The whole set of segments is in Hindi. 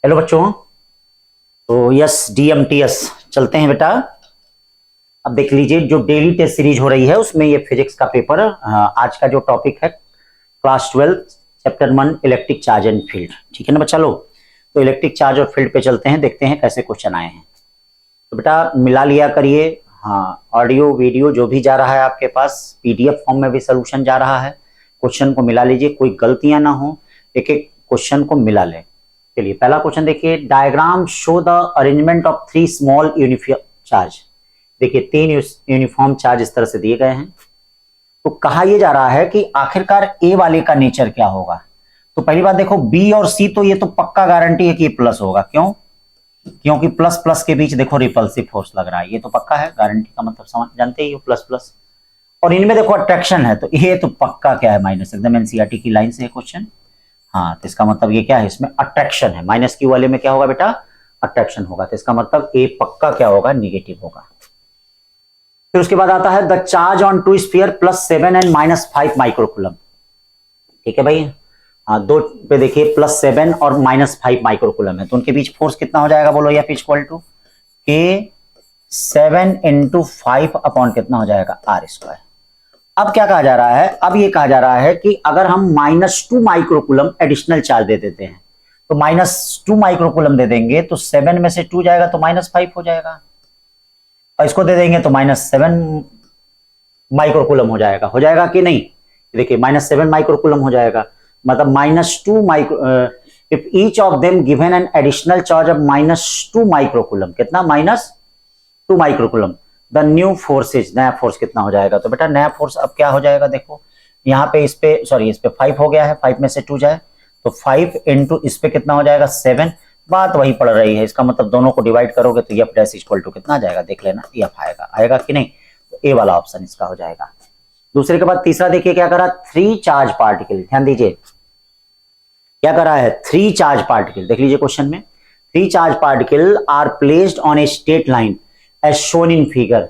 हेलो बच्चों। तो यस DMTS चलते हैं बेटा। अब देख लीजिए जो डेली टेस्ट सीरीज हो रही है उसमें ये फिजिक्स का पेपर आज का जो टॉपिक है class 12 chapter 1 electric charge and field. ठीक है ना बच्चा लोग। तो इलेक्ट्रिक चार्ज और फील्ड पे चलते हैं, देखते हैं कैसे क्वेश्चन आए हैं। तो बेटा मिला लिया करिए। हाँ, ऑडियो वीडियो जो भी जा रहा है आपके पास PDF फॉर्म में भी सोल्यूशन जा रहा है। क्वेश्चन को मिला लीजिए, कोई गलतियां ना हो, एक एक क्वेश्चन को मिला लें। चलिए पहला क्वेश्चन देखिए, diagram show the arrangement of 3 small uniform charge. देखिए 3 यूनिफॉर्म चार्ज इस तरह से दिए गए हैं। तो कहा यह जा रहा है कि आखिरकार ए वाले का नेचर क्या होगा। तो पहली बात देखो बी और सी, तो ये तो पक्का गारंटी है कि ये प्लस होगा। क्यों? क्योंकि प्लस प्लस के बीच देखो रिपल्सिव फोर्स लग रहा है, ये तो पक्का है। गारंटी का मतलब समझ जानते ही हो, प्लस प्लस। और इनमें देखो अट्रैक्शन है, तो ये तो पक्का क्या है, माइनस। एकदम एनसीईआरटी की लाइन से है क्वेश्चन। हाँ, तो इसका मतलब ये क्या है, इसमें अट्रैक्शन है। माइनस क्यू वाले में क्या होगा बेटा, अट्रैक्शन होगा। तो इसका मतलब ए पक्का क्या होगा, निगेटिव होगा। फिर उसके बाद आता है the charge on two sphere +7 and -5 microcoulomb. ठीक है भाई। हाँ, दो पे देखिए +7 और -5 माइक्रोकूलम है, तो उनके बीच फोर्स कितना हो जाएगा बोलो, F इक्वल टू के 7 × 5 अपॉन कितना हो जाएगा, R²। अब क्या कहा जा रहा है, अब ये कहा जा रहा है कि अगर हम -2 माइक्रोकूलम एडिशनल चार्ज दे देते हैं, तो -2 माइक्रोकूलम दे देंगे तो 7 में से 2 जाएगा तो -5 हो जाएगा, और इसको दे देंगे तो -7 माइक्रोकूलम हो जाएगा कि नहीं। देखिए -7 माइक्रोकूलम हो जाएगा, मतलब -2 micro if each of them given an additional charge of -2 microcoulomb, कितना, -2 माइक्रोकूलम, द न्यू फोर्सेज, नया फोर्स कितना हो जाएगा। तो बेटा नया फोर्स अब क्या हो जाएगा, देखो यहाँ पे इस पे 5 हो गया है, 5 में से 2 जाए तो 5 × इस पे कितना हो जाएगा, 7। बात वही पड़ रही है, इसका मतलब दोनों को डिवाइड करोगे तो F डैश इक्वल टू कितना आ जाएगा, देख लेना, F आएगा कि नहीं। तो ए वाला ऑप्शन इसका हो जाएगा। दूसरे के बाद तीसरा देखिए क्या करा, 3 चार्ज पार्टिकल, ध्यान दीजिए क्या करा है, 3 चार्ज पार्टिकल। देख लीजिए क्वेश्चन में, 3 charge particle are placed on a straight line as shown in figure.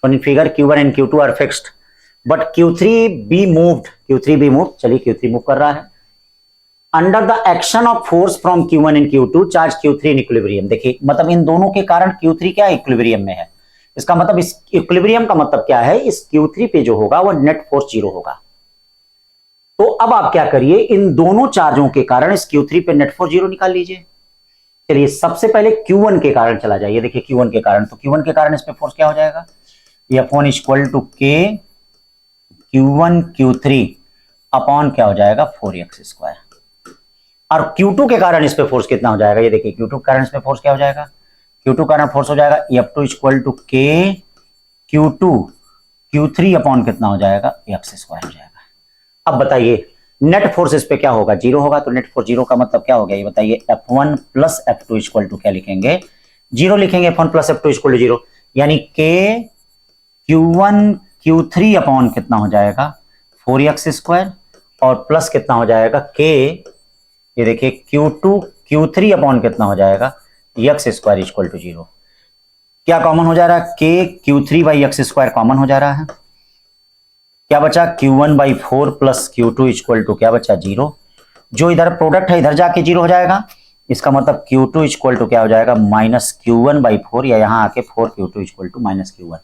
Q1 and Q2 are fixed, but Q3 be moved. चलिए Q3 मूव कर रहा है under the action of force from Q1 and Q2, charge Q3 in equilibrium. देखिए मतलब इन दोनों के कारण Q3 क्या इक्विलिब्रियम में है। इसका मतलब इस इक्विलिब्रियम का मतलब क्या है, इस Q3 पे जो होगा वो नेट फोर्स 0 होगा। तो अब आप क्या करिए, इन दोनों चार्जों के कारण इस Q3 पे नेट फोर्स 0 निकाल लीजिए। चलिए सबसे पहले Q1 के कारण चला जाइए। देखिए Q1 के कारण, तो Q1 के कारण इस पे फोर्स क्या हो जाएगा, F1 equal to K Q1 Q3 upon क्या हो जाएगा, 4x²। और Q2 के कारण इस पे फोर्स कितना हो जाएगा, ये देखिए Q2 के कारण इस पे फोर्स क्या हो जाएगा, Q2 के कारण फोर्स हो जाएगा F2 equal to K Q2 Q3 upon कितना हो जाएगा, x² हो जाएगा। अब बताइए नेट फोर्स इस पे क्या होगा, 0 होगा। तो नेट फोर्स 0 का मतलब क्या हो गया, ये बताइए, F1 + F2 इक्वल टू क्या लिखेंगे, 0 लिखेंगे। F1 + F2 इक्वल टू 0, यानी K Q1 Q3 अपॉन कितना हो जाएगा, 4x², और प्लस कितना हो जाएगा K, ये देखिए Q2 Q3 अपॉन कितना हो जाएगा, x² इक्वल टू 0। क्या कॉमन हो जा रहा है, K Q3/x² कॉमन हो जा रहा है। क्या बचा, Q1/4 + Q2 इक्वल टू क्या बचा, 0। जो इधर प्रोडक्ट है इधर जाके 0 हो जाएगा। इसका मतलब Q2 इक्वल टू क्या हो जाएगा, -Q1/4, या यहाँ आके 4Q2 इक्वल टू -Q1,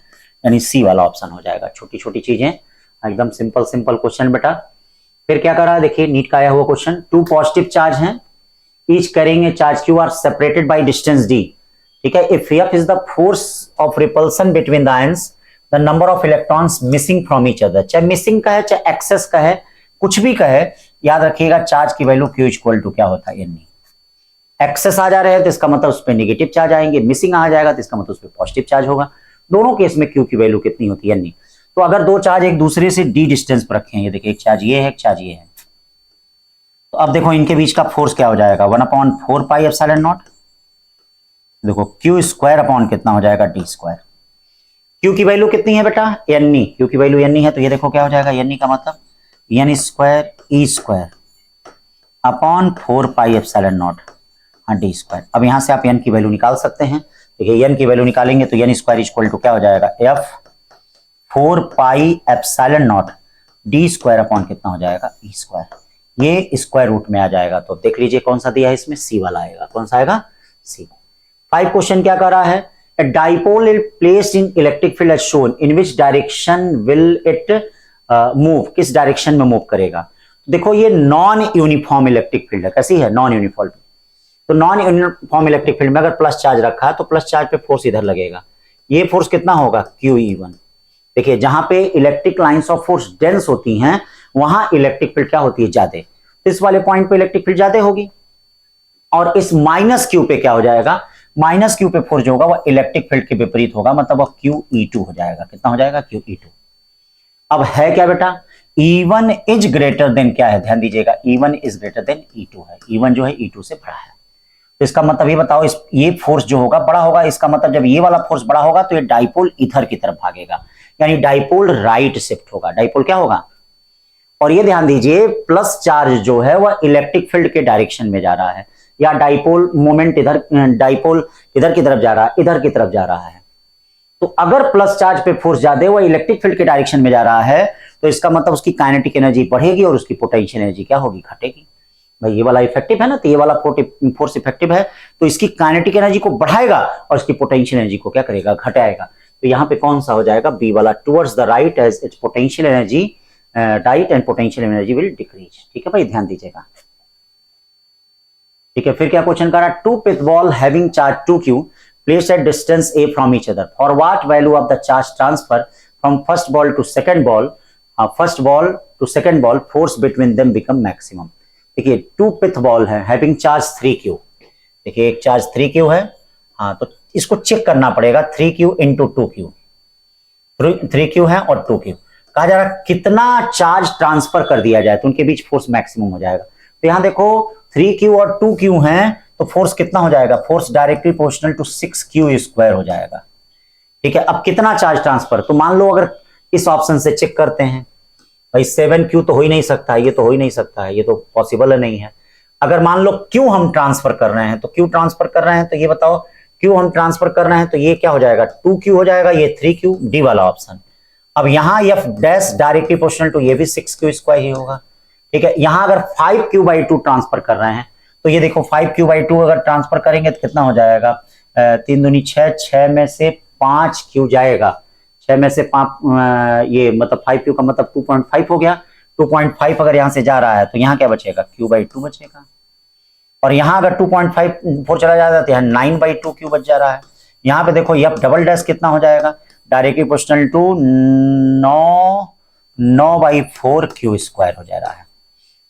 यानी सी वाला ऑप्शन हो जाएगा। छोटी छोटी चीजें, एकदम सिंपल सिंपल क्वेश्चन बेटा। फिर क्या करा, देखिए नीट का आया हुआ क्वेश्चन, 2 पॉजिटिव चार्ज हैं, ईच करेंगे charge Q are separated by distance D। ठीक है, if F is the force of repulsion between the ions, the number of electrons missing from each other. चाहे मिसिंग का है, चाहे एक्सेस का है, कुछ भी का है, याद रखिएगा चार्ज की वैल्यू Q इक्वल टू क्या होता है, N। एक्सेस आ जा रहे हैं तो इसका मतलब उस पर नेगेटिव चार्ज आएंगे, मिसिंग आ जाएगा तो इसका मतलब उस पर पॉजिटिव चार्ज होगा। दोनों केस में Q की वैल्यू कितनी होती है, N। तो अगर दो चार्ज एक दूसरे से D डिस्टेंस पर रखे हैं, ये देखिए एक चार्ज ये है, एक चार्ज ये है, तो अब देखो इनके बीच का फोर्स क्या हो जाएगा, 1/4πε0। देखो Q² अपॉन कितना हो जाएगा, D²। Q की वैल्यू कितनी है बेटा, N। Q की वैल्यू N है, तो ये देखो क्या हो जाएगा, N का मतलब N² E² अपॉन 4πε0 D²। अब यहां से आप N की वैल्यू निकाल सकते हैं। देखिए N की वैल्यू निकालेंगे तो N² इक्वल टू क्या हो जाएगा, F 4πε0 D² अपॉन कितना हो जाएगा, E²। ये स्क्वायर रूट में आ जाएगा। तो देख लीजिए कौन सा दिया है इसमें, सी वाला आएगा। कौन सा आएगा, सी। 5 क्वेश्चन क्या कर रहा है, a dipole is placed in electric field as shown, in which direction will it move, किस डायरेक्शन में मूव करेगा। देखो ये नॉन यूनिफॉर्म इलेक्ट्रिक फील्ड है, कैसी है, नॉन यूनिफॉर्म। तो नॉन यूनिफॉर्म इलेक्ट्रिक फील्ड में अगर प्लस चार्ज रखा है तो प्लस चार्ज पे फोर्स इधर लगेगा, ये फोर्स कितना होगा, QE1। देखिए जहां पे electric lines of force dense होती हैं वहां इलेक्ट्रिक फील्ड क्या होती है, ज्यादा। तो इस वाले पॉइंट पे इलेक्ट्रिक फील्ड ज्यादा होगी, और इस माइनस क्यू पे क्या हो जाएगा, माइनस क्यू पे फोर्स जो होगा वह इलेक्ट्रिक फील्ड के विपरीत होगा, मतलब वह QE2 हो जाएगा। कितना हो जाएगा, QE2। अब है क्या बेटा, E1 इज ग्रेटर देन, क्या है, ध्यान दीजिएगा, E1 is greater than E2 है। E1 जो है E2 से बड़ा है। तो इसका मतलब ये बताओ, ये फोर्स जो होगा बड़ा होगा, इसका मतलब जब ये वाला फोर्स बड़ा होगा तो ये डाइपोल इधर की तरफ भागेगा, यानी डाइपोल राइट शिफ्ट होगा। डाइपोल क्या होगा, और ये ध्यान दीजिए प्लस चार्ज जो है वह इलेक्ट्रिक फील्ड के डायरेक्शन में जा रहा है, या डाइपोल मोमेंट इधर, डाइपोल किधर की तरफ जा रहा है, इधर की तरफ जा रहा है। तो अगर प्लस चार्ज पे फोर्स ज्यादा है, वह इलेक्ट्रिक फील्ड के डायरेक्शन में जा रहा है, तो इसका मतलब उसकी काइनेटिक एनर्जी बढ़ेगी और उसकी पोटेंशियल एनर्जी क्या होगी, घटेगी। भाई ये वाला इफेक्टिव है ना, तो ये वाला फोर्स इफेक्टिव है, तो इसकी काइनेटिक एनर्जी को बढ़ाएगा और इसकी पोटेंशियल एनर्जी को क्या करेगा, घटाएगा। तो यहाँ पे कौन सा हो जाएगा, बी वाला, towards the right as its potential energy right and potential energy will decrease. ठीक है भाई, ध्यान दीजिएगा। ठीक है, फिर क्या क्वेश्चन कर रहा है, two pith ball having charge 2q placed at distance a from each other, for what value of the charge transfer from first ball to second ball, force between them become maximum। देखिए टू पिथ बॉल है हैविंग चार्ज 3q, देखिए एक चार्ज 3q है, हाँ तो इसको चेक करना पड़ेगा, 3q into 2q, 3q है और 2q, कहा जा रहा है कितना चार्ज ट्रांसफर कर दिया जाए तो उनके बीच फोर्स मैक्सिमम हो जाएगा। तो यहां देखो 3q और 2q हैं, तो फोर्स कितना हो जाएगा, force directly proportional to 6q square हो जाएगा। ठीक है, अब कितना चार्ज ट्रांसफर, तो मान लो अगर इस ऑप्शन से चेक करते हैं, भाई 7q तो हो ही नहीं सकता है, ये तो हो ही नहीं सकता है, ये तो पॉसिबल नहीं है। अगर मान लो q हम ट्रांसफर कर रहे हैं, तो q ट्रांसफर कर रहे हैं, तो ये बताओ q हम ट्रांसफर कर रहे हैं तो ये क्या हो जाएगा, 2q हो जाएगा, ये 3q, डी वाला ऑप्शन। अब यहां f dash directly proportional to, ये भी 6q स्क्वायर ही होगा। ठीक है, यहां अगर 5q/2 ट्रांसफर कर रहे हैं तो ये देखो 5q/2 अगर ट्रांसफर करेंगे तो कितना हो जाएगा, 3 दूनी 6, 6 में से 5q जाएगा, 6 में से 5, ये मतलब 5q का मतलब 2.5 हो गया। 2.5 अगर यहां से जा रहा है तो यहाँ क्या बचेगा, q/2 बचेगा, और यहां अगर 2.54 चला जाता है तो यहाँ 9/2q बच जा रहा है। यहाँ पे देखो f डबल डैश कितना हो जाएगा, directly proportional to 9/4q square हो जा रहा है।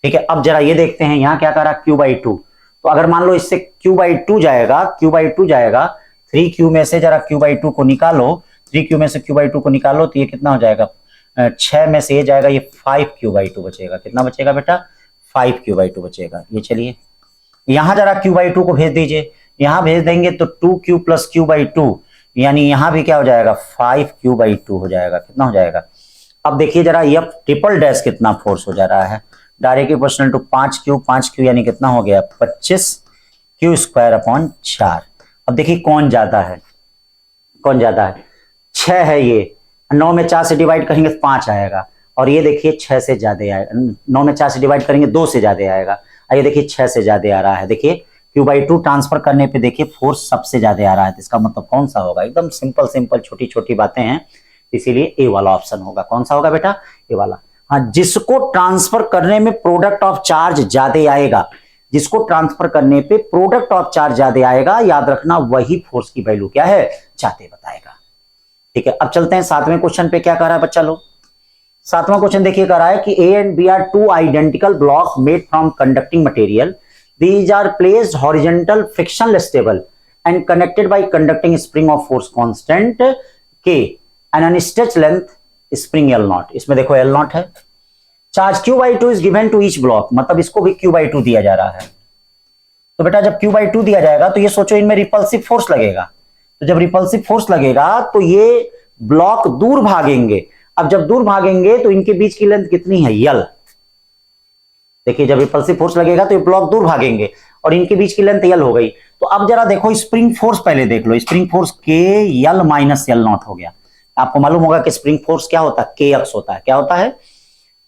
ठीक है, अब जरा ये देखते हैं यहाँ क्या कर रहा है, q/2। तो अगर मान लो इससे q/2 जाएगा, q/2 जाएगा, 3q में से जरा q/2 को निकालो, 3q में से q/2 को निकालो तो ये कितना हो जाएगा, 6 में से ये जाएगा, ये 5q/2 बचेगा। कितना बचेगा बेटा, 5q/2 बचेगा। ये चलिए यहां जरा q/2 को भेज दीजिए, यहां भेज देंगे तो 2q + q/2, यानी यहां भी क्या हो जाएगा, 5q/2 हो जाएगा। कितना हो जाएगा, अब देखिए जरा f ट्रिपल डैश कितना फोर्स हो जा रहा है, डायरेक्टली प्रोपोर्शनल टू 5q यानी कितना हो गया, 25q²/4। अब देखिए कौन ज्यादा है, कौन ज्यादा है, 6 है ये, 9 में 4 से डिवाइड करेंगे तो 5 आएगा, और ये देखिए 6 से ज्यादा आएगा, 9 में 4 से डिवाइड करेंगे 2 से ज्यादा आएगा, ये देखिए 6 से ज्यादा आ रहा है। देखिए q/2 ट्रांसफर करने पे देखिए फोर्स सबसे ज्यादा आ रहा है, तो इसका मतलब कौन सा होगा, एकदम सिंपल छोटी छोटी बातें हैं, इसीलिए ए वाला ऑप्शन होगा। कौन सा होगा बेटा, ए वाला। हाँ, जिसको ट्रांसफर करने में प्रोडक्ट ऑफ चार्ज ज्यादा आएगा, जिसको ट्रांसफर करने पे प्रोडक्ट ऑफ चार्ज ज्यादा आएगा, याद रखना वही फोर्स की वैल्यू क्या है, ज्यादा बताएगा। ठीक है, अब चलते हैं 7वें क्वेश्चन पे। क्या कर रहा है बच्चा लोग, 7वां क्वेश्चन देखिए कर रहा है कि A and B are two identical block made from conducting material, these are placed horizontal frictionless stable and connected by conducting spring of force constant k and an stretch length spring L0। इसमें देखो L0 है, charge q/2 is given to each block, मतलब इसको भी q/2 दिया जा रहा है। तो बेटा जब q/2 दिया जाएगा तो ये सोचो इनमें रिपल्सिव फोर्स लगेगा, तो जब रिपल्सिव फोर्स लगेगा तो ये ब्लॉक दूर भागेंगे। अब जब दूर भागेंगे तो इनके बीच की लेंथ कितनी है, L। देखिए जब रिपल्सिव फोर्स लगेगा तो ये ब्लॉक दूर भागेंगे और इनके बीच की लेंथ L हो गई। तो अब जरा देखो स्प्रिंग फोर्स पहले देख लो, स्प्रिंग फोर्स KL - L0 हो गया। आपको मालूम होगा कि स्प्रिंग फोर्स क्या होता है, kx होता है। क्या होता है,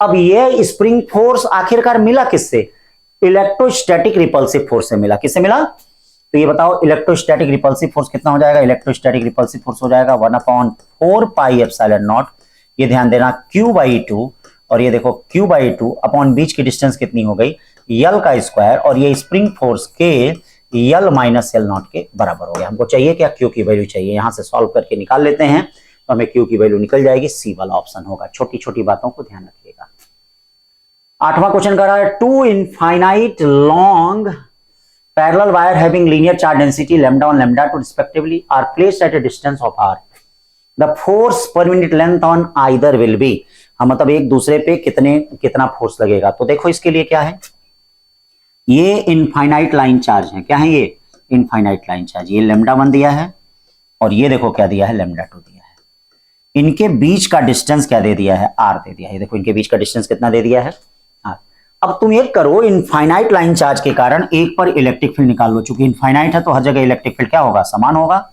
अब ये स्प्रिंग फोर्स आखिरकार मिला किससे? इलेक्ट्रोस्टैटिक रिपल्सिव फोर्स से मिला। किससे मिला? तो ये बताओ इलेक्ट्रोस्टैटिक रिपल्सिव फोर्स कितना हो जाएगा? इलेक्ट्रोस्टैटिक रिपल्सिव फोर्स हो जाएगा 1/4πε0। ये ध्यान देना Q/2, और ये देखो Q/2 अपॉन बीच की डिस्टेंस कितनी हो गई? L का स्क्वायर, और ये स्प्रिंग फोर्स के L - L0 के बराबर हो गया। हमको चाहिए क्या? Q की वैल्यू चाहिए। यहां से सॉल्व करके निकाल लेते हैं तो हमें Q की वैल्यू निकल जाएगी। सी वाला ऑप्शन होगा। छोटी छोटी बातों को ध्यान रखिएगा। 8वां क्वेश्चन कर रहा है, two infinite long parallel wire having linear charge density λ1 λ2 respectively are placed at a distance of r. The force per unit length on either will be, मतलब एक दूसरे पे कितना फोर्स लगेगा। तो देखो इसके लिए क्या है, ये इनफाइनाइट लाइन चार्ज है। क्या है ये? Infinite line charge. ये λ1 दिया है और ये देखो क्या दिया है? λ2 दिया है। इनके बीच का डिस्टेंस क्या दे दिया है? r दे दिया है। देखो इनके बीच का डिस्टेंस कितना दे दिया है? r। अब तुम ये करो, इनफाइनाइट लाइन चार्ज के कारण एक पर इलेक्ट्रिक फील्ड निकाल लो। चूंकि इनफाइनाइट है तो हर जगह इलेक्ट्रिक फील्ड क्या होगा? समान होगा।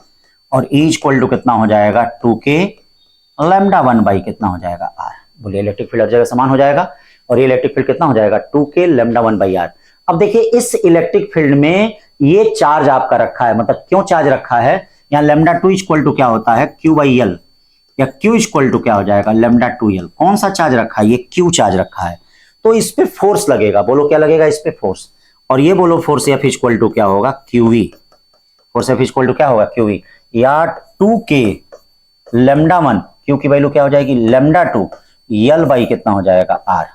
और E इक्वल टू कितना हो जाएगा? 2k λ1 बाई कितना हो जाएगा? r। बोलिए इलेक्ट्रिक फील्ड हर जगह समान हो जाएगा और ये इलेक्ट्रिक फील्ड कितना हो जाएगा? 2k λ1 by r। अब देखिए इस इलेक्ट्रिक फील्ड में ये चार्ज आपका रखा है, मतलब क्यों चार्ज रखा है? यहाँ λ2 इक्वल टू क्या होता है? Q/L, या Q इक्वल टू क्या हो जाएगा? λ2L। कौन सा चार्ज रखा है? ये Q चार्ज रखा है, तो इस पे फोर्स लगेगा। बोलो क्या लगेगा इस पे? फोर्स। और ये बोलो फोर्स F इक्वल टू क्या होगा? QV। Force F equal to क्या होगा? QV, या 2k λ1, Q की वैल्यू क्या हो जाएगी? λ2 L बाई कितना हो जाएगा? R।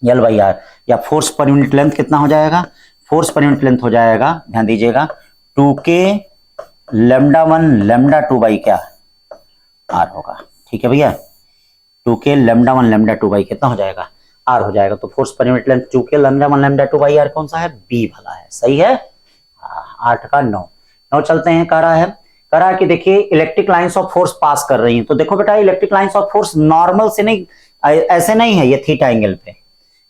L by R। या फोर्स पर यूनिट लेंथ कितना हो जाएगा? फोर्स पर यूनिट लेंथ हो जाएगा, ध्यान दीजिएगा, 2k λ1 λ2 बाई क्या? R होगा। ठीक है भैया, 2k λ1 λ2 बाई कितना हो जाएगा? R हो जाएगा। तो force per unit length 2k λ1 λ2 by R कौन सा है? B वाला है। सही है। 8 का 9 चलते हैं। कह रहा है कि देखिए electric lines of force pass कर रही हैं। तो देखो बेटा electric lines of force normal से नहीं, ऐसे नहीं है ये थीटा एंगल पे।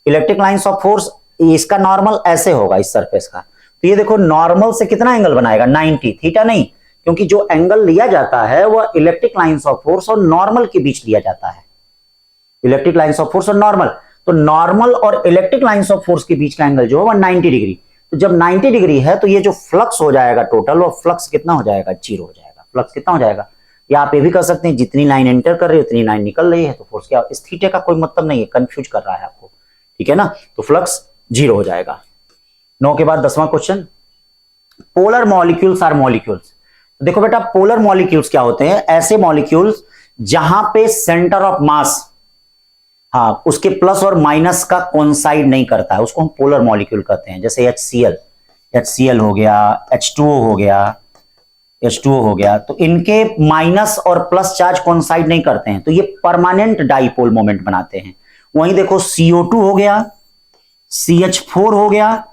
इलेक्ट्रिक लाइंस ऑफ फोर्स इसका नॉर्मल ऐसे होगा इस सरफेस का। तो ये देखो नॉर्मल से कितना एंगल बनाएगा? 90। थीटा नहीं, क्योंकि जो एंगल लिया जाता है वह इलेक्ट्रिक लाइंस ऑफ फोर्स और नॉर्मल के बीच लिया जाता है। इलेक्ट्रिक लाइंस ऑफ फोर्स और नॉर्मल, तो नॉर्मल और इलेक्ट्रिक लाइंस ऑफ फोर्स के बीच का एंगल जो है वह 90 डिग्री। तो जब 90 डिग्री है तो ये जो फ्लक्स हो जाएगा टोटल, वो फ्लक्स कितना हो जाएगा? 0 हो जाएगा। फ्लक्स कितना हो जाएगा? या आप ये भी कर सकते हैं जितनी लाइन एंटर कर रही है उतनी लाइन निकल रही है, तो फोर्स क्या? इस थीटे का कोई मतलब नहीं है, कंफ्यूज कर रहा है आपको। ठीक है ना? तो फ्लक्स 0 हो जाएगा। 9 के बाद 10वां question, polar molecules are molecules. देखो बेटा पोलर मॉलिक्यूल्स क्या होते हैं? ऐसे मॉलिक्यूल्स जहां पे सेंटर ऑफ मास, हाँ, उसके प्लस और माइनस का कोइंसाइड नहीं करता है, उसको हम पोलर मॉलिक्यूल कहते हैं। जैसे HCl हो गया, H2O हो गया, तो इनके माइनस और प्लस चार्ज कोइंसाइड नहीं करते हैं, तो ये परमानेंट डाइपोल मोमेंट बनाते हैं। वहीं देखो CO2 हो गया, CH4 हो गया,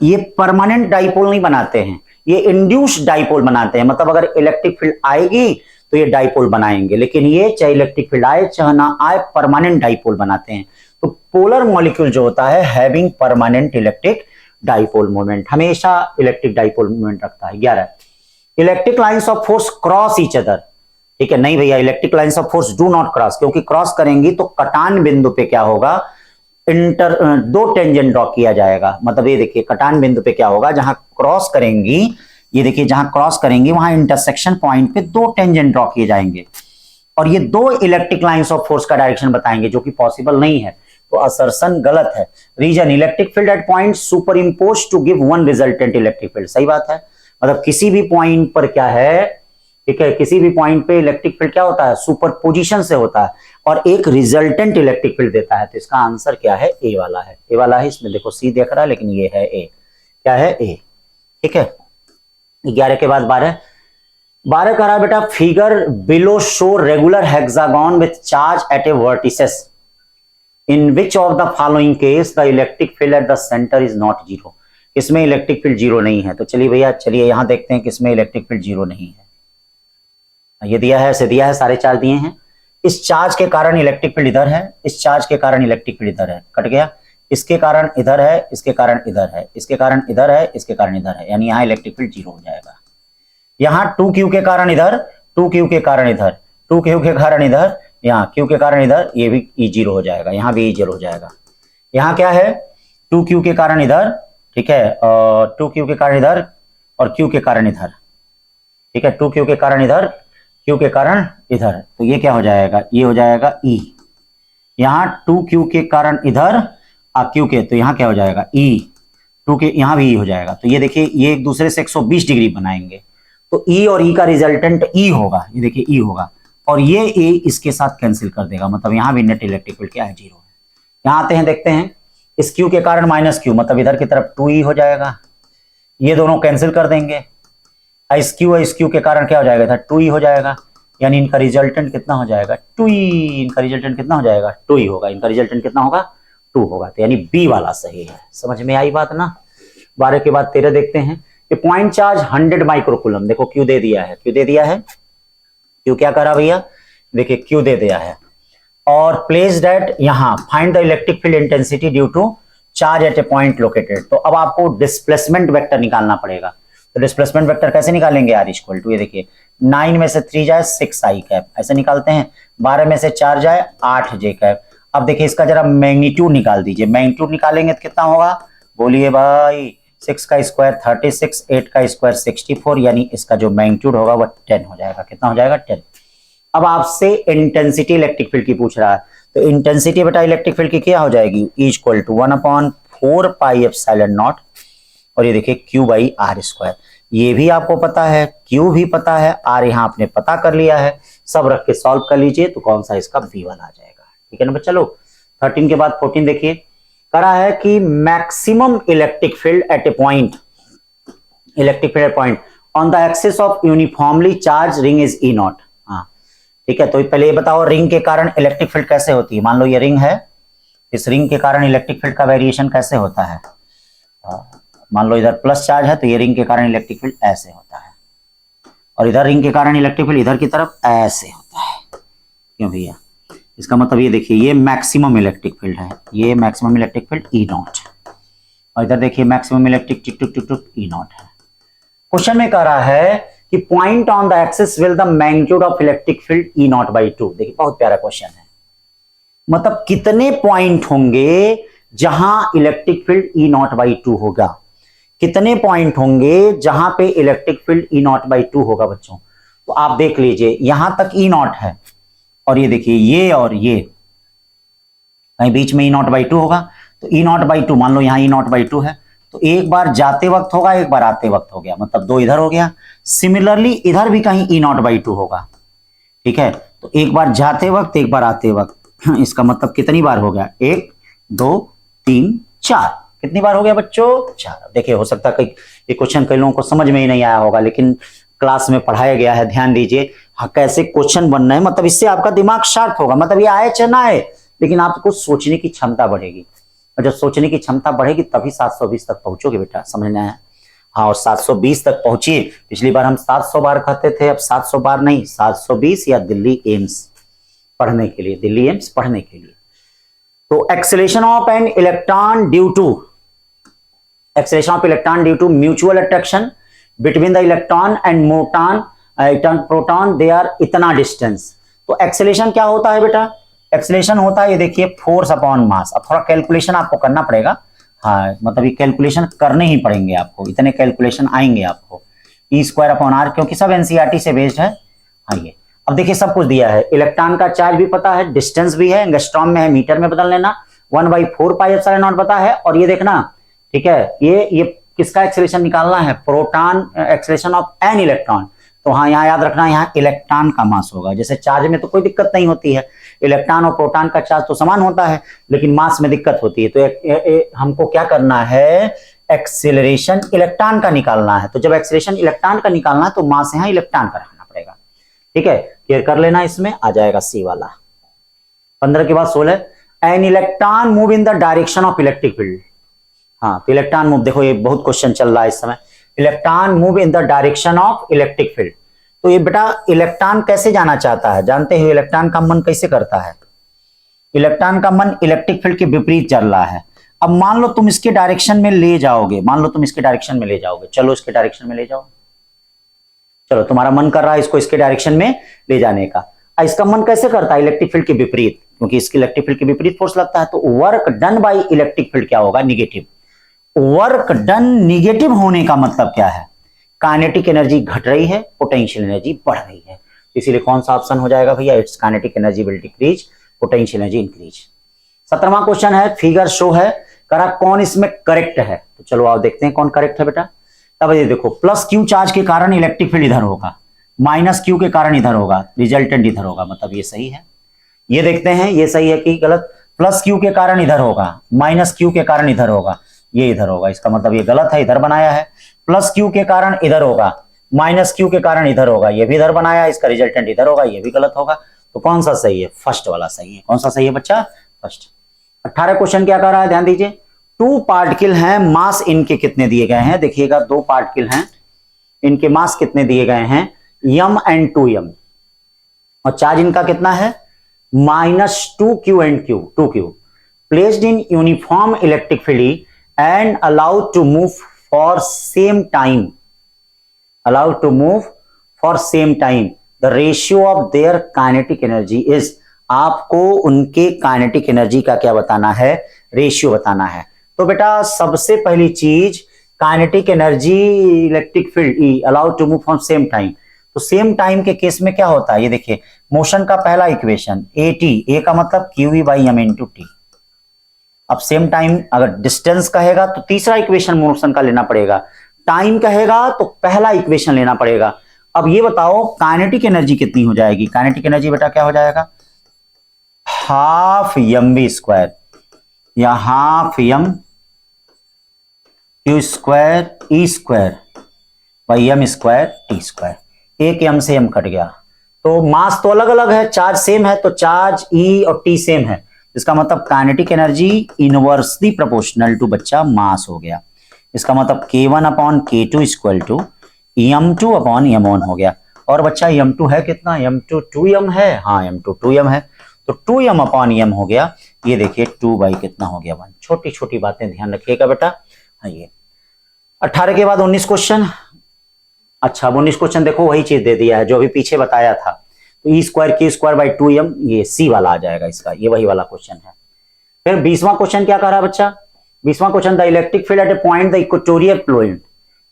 ये परमानेंट डाइपोल नहीं बनाते हैं, ये इंड्यूस्ड डाइपोल बनाते हैं। मतलब अगर इलेक्ट्रिक फील्ड आएगी तो ये डाइपोल बनाएंगे, लेकिन ये चाहे इलेक्ट्रिक फील्ड आए चाहे ना आए परमानेंट डाइपोल बनाते हैं। तो पोलर मॉलिक्यूल जो होता है having permanent electric dipole moment, हमेशा इलेक्ट्रिक डाइपोल मोमेंट रखता है। 11, electric lines of force cross each other. ठीक है, नहीं भैया electric lines of force do not cross, क्योंकि क्रॉस करेंगी तो कटान बिंदु पे क्या होगा? दो टेंजेंट ड्रॉ किया जाएगा। मतलब ये देखिए कटान बिंदु पे क्या होगा? जहां क्रॉस करेंगी, ये देखिए जहां क्रॉस करेंगी वहां इंटरसेक्शन पॉइंट पे दो टेंजेंट ड्रॉ किए जाएंगे और ये दो इलेक्ट्रिक लाइंस ऑफ फोर्स का डायरेक्शन बताएंगे, जो कि पॉसिबल नहीं है। तो असर्शन गलत है। Reason, electric field at point superimpose to give one resultant electric field. सही बात है, मतलब किसी भी पॉइंट पर क्या है, ठीक है, किसी भी पॉइंट पे इलेक्ट्रिक फील्ड क्या होता है? सुपर पोजिशन से होता है और एक रिजल्टेंट इलेक्ट्रिक फील्ड देता है। तो इसका आंसर क्या है? ए वाला है। ए वाला है, इसमें देखो सी देख रहा है लेकिन ये है ए। क्या है? ए। ठीक है। 11 के बाद 12 कह रहा है बेटा, figure below show regular hexagon with charge at A vertices in which of the following case the electric field at the centre is not zero. किसमें इलेक्ट्रिक फील्ड जीरो नहीं है? तो चलिए भैया, चलिए यहां देखते हैं किसमें इलेक्ट्रिक फील्ड जीरो नहीं है। ये दिया है, ऐसे दिया है, सारे चार्ज दिए हैं। इस चार्ज के कारण इलेक्ट्रिक फील्ड इधर है, इस चार्ज के कारण इलेक्ट्रिक फील्ड इधर है, कट गया। इसके कारण इधर है, इसके कारण इधर है, इसके कारण इधर है, इसके कारण इधर है, यानी यहाँ इलेक्ट्रिक फील्ड जीरो हो जाएगा। यहाँ 2Q के कारण इधर, 2Q के कारण इधर, 2Q के कारण इधर, यहाँ Q के कारण इधर ये भी E0 हो जाएगा, यहाँ भी E0 हो जाएगा। यहाँ क्या है 2Q के कारण इधर, ठीक है, और 2Q के कारण इधर और Q के कारण इधर, ठीक है, 2Q के कारण इधर, Q के कारण इधर, तो ये क्या हो जाएगा, ये हो जाएगा E। यहाँ 2Q के कारण इधर Q के, तो यहाँ क्या हो जाएगा E, 2 के यहाँ भी E हो जाएगा। तो ये देखिए ये एक दूसरे से 120 डिग्री बनाएंगे, तो E और E का रिजल्टेंट E होगा, ये देखिए E होगा, और ये A इसके साथ कैंसिल कर देगा, मतलब यहाँ भी नेट इलेक्ट्रिक फील्ड क्या है, 0 है। यहाँ आते हैं, देखते हैं, इस Q के कारण माइनस Q, मतलब इधर की तरफ 2E हो जाएगा, ये दोनों कैंसिल कर देंगे, इस Q के कारण क्या हो जाएगा, इधर 2E हो जाएगा, यानी इनका रिजल्टेंट कितना हो जाएगा 2E, इनका रिजल्टेंट कितना हो जाएगा 2E होगा, इनका रिजल्टेंट कितना होगा 2 होगा, तो यानी बी वाला सही है। समझ में आई बात ना। 12 के बाद 13 देखते हैं कि पॉइंट चार्ज 100 माइक्रोकूलम, देखो क्यू दे दिया है, क्यू दे दिया है, क्यू क्या करा भैया, देखिए क्यू दे दिया है, और प्लेस्ड एट यहाँ find the electric field intensity due to charge at a point located. तो अब आपको डिस्प्लेसमेंट वेक्टर निकालना पड़ेगा, तो डिस्प्लेसमेंट वेक्टर कैसे निकालेंगे, आर इक्वल टू, ये देखिए 9 में से 3 जाए 6 आई कैप, ऐसे निकालते हैं, 12 में से 4 जाए 8 जे कैप। अब देखिए इसका जरा मैग्नीट्यूड निकाल दीजिए, मैग्नीट्यूड निकालेंगे तो कितना होगा, बोलिए भाई, 6 का स्क्वायर 36, 8 का स्क्वायर 64, यानी इसका जो मैग्नीट्यूड होगा वह 10 हो जाएगा, कितना हो जाएगा 10। अब आपसे इंटेंसिटी इलेक्ट्रिक फील्ड की पूछ रहा है, तो इंटेंसिटी बेटा इलेक्ट्रिक फील्ड की क्या हो जाएगी, equal to 1/4 pi epsilon naught, और ये देखिए Q बाई आर स्क्वायर, ये भी आपको पता है, Q भी पता है, R यहाँ आपने पता कर लिया है, सब रख के सॉल्व कर लीजिए, तो कौन सा इसका V1 आ जाएगा, ठीक है ना बच्चा लोग। 13 के बाद 14 देखिए, करा है कि maximum electric field at a point, electric field point on the axis of uniformly charge ring is E not. हाँ ठीक है, तो पहले ये बताओ रिंग के कारण इलेक्ट्रिक फील्ड कैसे होती है, मान लो ये रिंग है, इस रिंग के कारण इलेक्ट्रिक फील्ड का वेरिएशन कैसे होता है, मान लो इधर प्लस चार्ज है, तो ये रिंग के कारण इलेक्ट्रिक फील्ड ऐसे होता है, और इधर रिंग के कारण इलेक्ट्रिक फील्ड इधर की तरफ ऐसे होता है, क्यों भैया, इसका मतलब ये देखिए ये मैक्सिमम इलेक्ट्रिक फील्ड है, ये maximum electric field E not, और इधर देखिए maximum electric tick took tick took E not है। क्वेश्चन में कह रहा है कि point on the axis will the magnitude of electric field E not by 2। देखिए बहुत प्यारा क्वेश्चन है, मतलब कितने पॉइंट होंगे जहां electric field E not by 2 होगा, कितने पॉइंट होंगे जहां पे electric field E not by 2 होगा बच्चों। तो आप देख लीजिए यहां तक E नॉट है, और ये देखिए ये और ये कहीं बीच में E नॉट बाई 2 होगा, तो E नॉट बाई 2 मान लो यहाँ E नॉट बाई 2 है, तो एक बार जाते वक्त होगा, एक बार आते वक्त हो गया, मतलब 2 इधर हो गया। सिमिलरली इधर भी कहीं E नॉट बाई 2 होगा, ठीक है, तो एक बार जाते वक्त एक बार आते वक्त, इसका मतलब कितनी बार हो गया, 1 2 3 4, कितनी बार हो गया बच्चों, 4। देखिए हो सकता है ये क्वेश्चन कई लोगों को समझ में ही नहीं आया होगा, लेकिन क्लास में पढ़ाया गया है, ध्यान दीजिए। हाँ कैसे क्वेश्चन बनना है, मतलब इससे आपका दिमाग शार्प होगा, मतलब ये आए चाहे ना आए, लेकिन आपको सोचने की क्षमता बढ़ेगी, और जब सोचने की क्षमता बढ़ेगी तभी 720 तक पहुंचोगे बेटा, समझना है। हाँ और 720 तक पहुंचिए, पिछली बार हम 700 बार कहते थे, अब 700 बार नहीं, 720 या दिल्ली एम्स पढ़ने के लिए, दिल्ली एम्स पढ़ने के लिए। तो acceleration of an electron due to, acceleration of electron due to mutual attraction between the electron and proton, they are इतना डिस्टेंस। तो एक्सेलरेशन क्या होता है बेटा, एक्सेलरेशन होता है ये देखिए फोर्स अपॉन मास। अब थोड़ा कैलकुलेशन आपको करना पड़ेगा, हाँ मतलब ये कैलकुलेशन करने ही पड़ेंगे आपको, इतने कैलकुलेशन आएंगे आपको, E स्क्वायर अपॉन R, क्योंकि सब एनसीईआरटी से बेस्ड है। हाँ ये अब देखिए सब कुछ दिया है, इलेक्ट्रॉन का चार्ज भी पता है, डिस्टेंस भी है, एंगस्ट्रॉम में है, मीटर में बदल लेना, 1/4 पाई एप्सिलॉन नॉट पता है, और ये देखना ठीक है, ये किसका एक्सेलरेशन निकालना है, proton acceleration of an electron. तो हाँ यहाँ याद रखना, यहाँ इलेक्ट्रॉन का मास होगा, जैसे चार्ज में तो कोई दिक्कत नहीं होती है, इलेक्ट्रॉन और प्रोटॉन का चार्ज तो समान होता है, लेकिन मास में दिक्कत होती है। तो हमको क्या करना है, एक्सेलरेशन इलेक्ट्रॉन का निकालना है। तो जब एक्सेलरेशन इलेक्ट्रॉन का निकालना है तो मास यहाँ इलेक्ट्रॉन का रखना पड़ेगा, ठीक है, क्लियर कर लेना, इसमें आ जाएगा सी वाला। 15 के बाद 16, an electron move in the direction of electric field. हाँ तो इलेक्ट्रॉन मूव, देखो ये बहुत क्वेश्चन चल रहा है इस समय, electron move in the direction of electric field. तो ये बेटा इलेक्ट्रॉन कैसे जाना चाहता है, जानते हो इलेक्ट्रॉन का मन कैसे करता है, इलेक्ट्रॉन का मन इलेक्ट्रिक फील्ड के विपरीत चल रहा है। अब मान लो तुम इसके डायरेक्शन में ले जाओगे, मान लो तुम इसके डायरेक्शन में ले जाओगे, चलो इसके डायरेक्शन में ले जाओ, चलो तुम्हारा मन कर रहा है इसको इसके डायरेक्शन में ले जाने का। इसका मन कैसे करता है इलेक्ट्रिक फील्ड के विपरीत, क्योंकि इसके इलेक्ट्रिक फील्ड के विपरीत फोर्स लगता है, तो work done by electric field क्या होगा, निगेटिव। वर्क डन निगेटिव होने का मतलब क्या है, काइनेटिक एनर्जी घट रही है, पोटेंशियल एनर्जी बढ़ रही है, इसीलिए कौन सा ऑप्शन हो जाएगा भैया, its kinetic energy will decrease, potential energy increase. 17वां क्वेश्चन है, फिगर शो है, करा कौन इसमें करेक्ट है, तो चलो आओ देखते हैं कौन करेक्ट है बेटा। तब ये देखो, प्लस क्यू चार्ज के कारण इलेक्ट्रिक फील्ड इधर होगा, माइनस क्यू के कारण इधर होगा, रिजल्टेंट इधर होगा, मतलब ये सही है। ये देखते हैं ये सही है कि गलत, प्लस क्यू के कारण इधर होगा, माइनस क्यू के कारण इधर होगा, ये इधर होगा, इसका मतलब ये गलत है, इधर बनाया है। प्लस क्यू के कारण इधर होगा, माइनस क्यू के कारण इधर होगा, ये भी इधर बनाया, इसका रिजल्टेंट इधर होगा, ये भी गलत होगा। तो कौन सा सही है, फर्स्ट वाला सही है। कौन सा सही है बच्चा, फर्स्ट। 18 क्वेश्चन क्या कर रहा है, ध्यान दीजिए, 2 पार्टिकल हैं, मास इनके कितने दिए गए हैं, देखिएगा 2 पार्टिकल हैं, इनके मास कितने दिए गए हैं, m एंड 2m, और चार्ज इनका कितना है, -2q and q, 2q, placed in uniform electric field and allowed to move for same time, allowed to move for same time, the ratio of their kinetic energy is, आपको उनके काइनेटिक एनर्जी का क्या बताना है, रेशियो बताना है। तो बेटा सबसे पहली चीज, kinetic energy electric field e allowed to move from same time, तो सेम टाइम के केस में क्या होता है, ये देखिए मोशन का पहला इक्वेशन ए टी, ए का मतलब q v by m into t. अब सेम टाइम अगर डिस्टेंस कहेगा तो तीसरा इक्वेशन मोशन का लेना पड़ेगा, टाइम कहेगा तो पहला इक्वेशन लेना पड़ेगा। अब ये बताओ काइनेटिक एनर्जी कितनी हो जाएगी, काइनेटिक एनर्जी बेटा क्या हो जाएगा, हाफ एम वी स्क्वायर या half m q square e square by m square t square, एक एम से एम कट गया, तो मास तो अलग अलग है, चार्ज सेम है, तो चार्ज ई और टी सेम है, इसका मतलब kinetic energy inversely proportional to बच्चा मास हो गया, इसका मतलब k1 upon k2 equal to m2 upon m1 हो गया। और बच्चा m2 है कितना, m2 2m है, हाँ m2 2m है, तो 2m अपॉन m हो गया, ये देखिए 2 बाई कितना हो गया 1। छोटी छोटी बातें ध्यान रखिएगा बेटा। हाँ ये 18 के बाद 19 क्वेश्चन, अच्छा अब 19 क्वेश्चन देखो वही चीज दे दिया है जो अभी पीछे बताया था, तो e square q square by 2m, ये सी वाला आ जाएगा इसका, ये वही वाला क्वेश्चन है। फिर 20वां क्वेश्चन क्या कर रहा है बच्चा, 20वां question, the electric field at a point the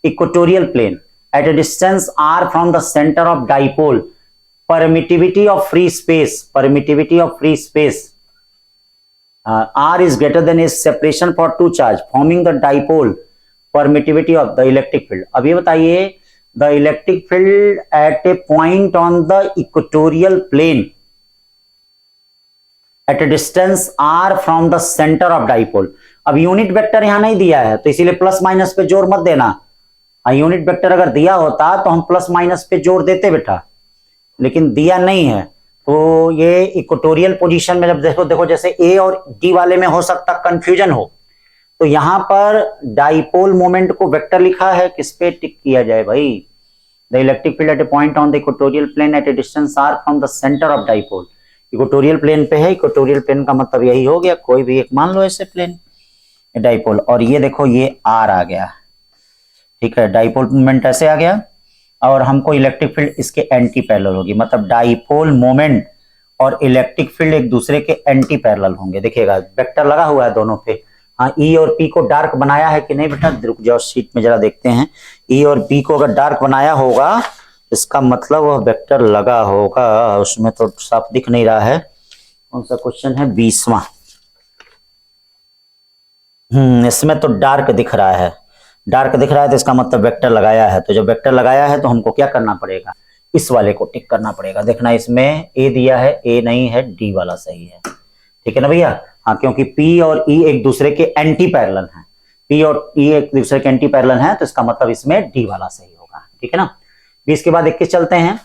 equatorial plane at a distance r from the centre of dipole, permittivity of free space r is greater than is separation for two charge forming the dipole, permittivity of the electric field। अब ये बताइए, the electric field at a point on the equatorial plane at a distance r from the center of dipole। अब यूनिट वेक्टर यहां नहीं दिया है तो इसीलिए प्लस माइनस पे जोर मत देना, यूनिट वेक्टर अगर दिया होता तो हम प्लस माइनस पे जोर देते बेटा, लेकिन दिया नहीं है, तो ये इक्वेटोरियल पोजीशन में जब देखो जैसे ए और डी वाले में हो सकता कंफ्यूजन हो, तो यहां पर डाइपोल मोमेंट को वेक्टर लिखा है, किस पे टिक किया जाए भाई, the electric field at a point on the equatorial plane at a distance r from the centre of dipole, equatorial plane पे है, इक्वेटोरियल प्लेन का मतलब यही हो गया, कोई भी एक मान लो ऐसे प्लेन डाइपोल, और ये देखो ये r आ गया, ठीक है, डाइपोल मोमेंट ऐसे आ गया, और हमको इलेक्ट्रिक फील्ड इसके एंटी पैरेलल होगी, मतलब डाइपोल मोमेंट और इलेक्ट्रिक फील्ड एक दूसरे के एंटी पैरेलल होंगे। देखिएगा वेक्टर लगा हुआ है दोनों पे, हाँ ई और पी को डार्क बनाया है कि नहीं बेटा, रुक जाओ शीट में जरा देखते हैं, ई और पी को अगर डार्क बनाया होगा इसका मतलब वह वेक्टर लगा होगा, उसमें तो साफ दिख नहीं रहा है। कौन सा क्वेश्चन है, 20वां, इसमें तो डार्क दिख रहा है, डार्क दिख रहा है तो इसका मतलब वेक्टर लगाया है, तो जब वेक्टर लगाया है तो हमको क्या करना पड़ेगा, इस वाले को टिक करना पड़ेगा। देखना इसमें ए दिया है, ए नहीं है, डी वाला सही है, ठीक है ना भैया, हाँ क्योंकि पी और ई एक दूसरे के एंटी पैरेलल हैं, पी और ई एक दूसरे के एंटी पैरेलल हैं, तो इसका मतलब इसमें डी वाला सही होगा, ठीक है ना। 20 के बाद 21 चलते हैं,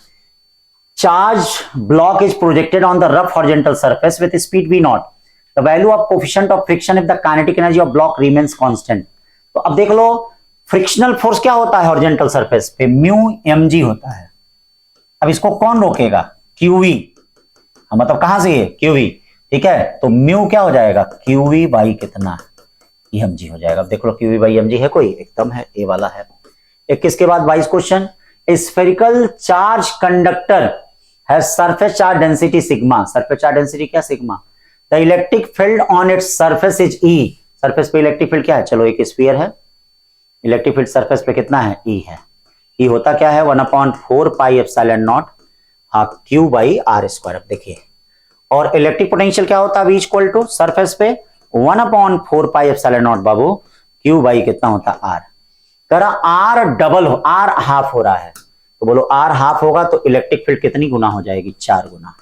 charge block is projected on the rough horizontal surface with speed v not, the value of coefficient of friction if the kinetic energy of block remains constant. तो अब देख लो फ्रिक्शनल फोर्स क्या होता है हॉरिजॉन्टल सरफेस पे, म्यू mg होता है, अब इसको कौन रोकेगा, qv, मतलब कहां से ये qv, ठीक है, तो म्यू क्या हो जाएगा, qv बाई कितना mg हो जाएगा। अब देख लो qv बाई mg है कोई, एकदम है, ए वाला है। 21 के बाद 22 question, spherical charge conductor has surface charge density sigma, surface charge density क्या sigma, the electric field on its surface is E, surface पे इलेक्ट्रिक फील्ड क्या है, चलो एक स्फीयर है, इलेक्ट्रिक फील्ड सरफेस पे कितना है, ई है, ई होता क्या है 1/4 pi epsilon naught half q by r square. अब देखिए, और इलेक्ट्रिक पोटेंशियल क्या होता है, V इक्वल टू सरफेस पे 1/4 pi epsilon not Babu Q by कितना होता है आर, करा आर डबल हो, आर हाफ हो रहा है, तो बोलो आर हाफ होगा तो इलेक्ट्रिक फील्ड कितनी गुना हो जाएगी, 4 गुना,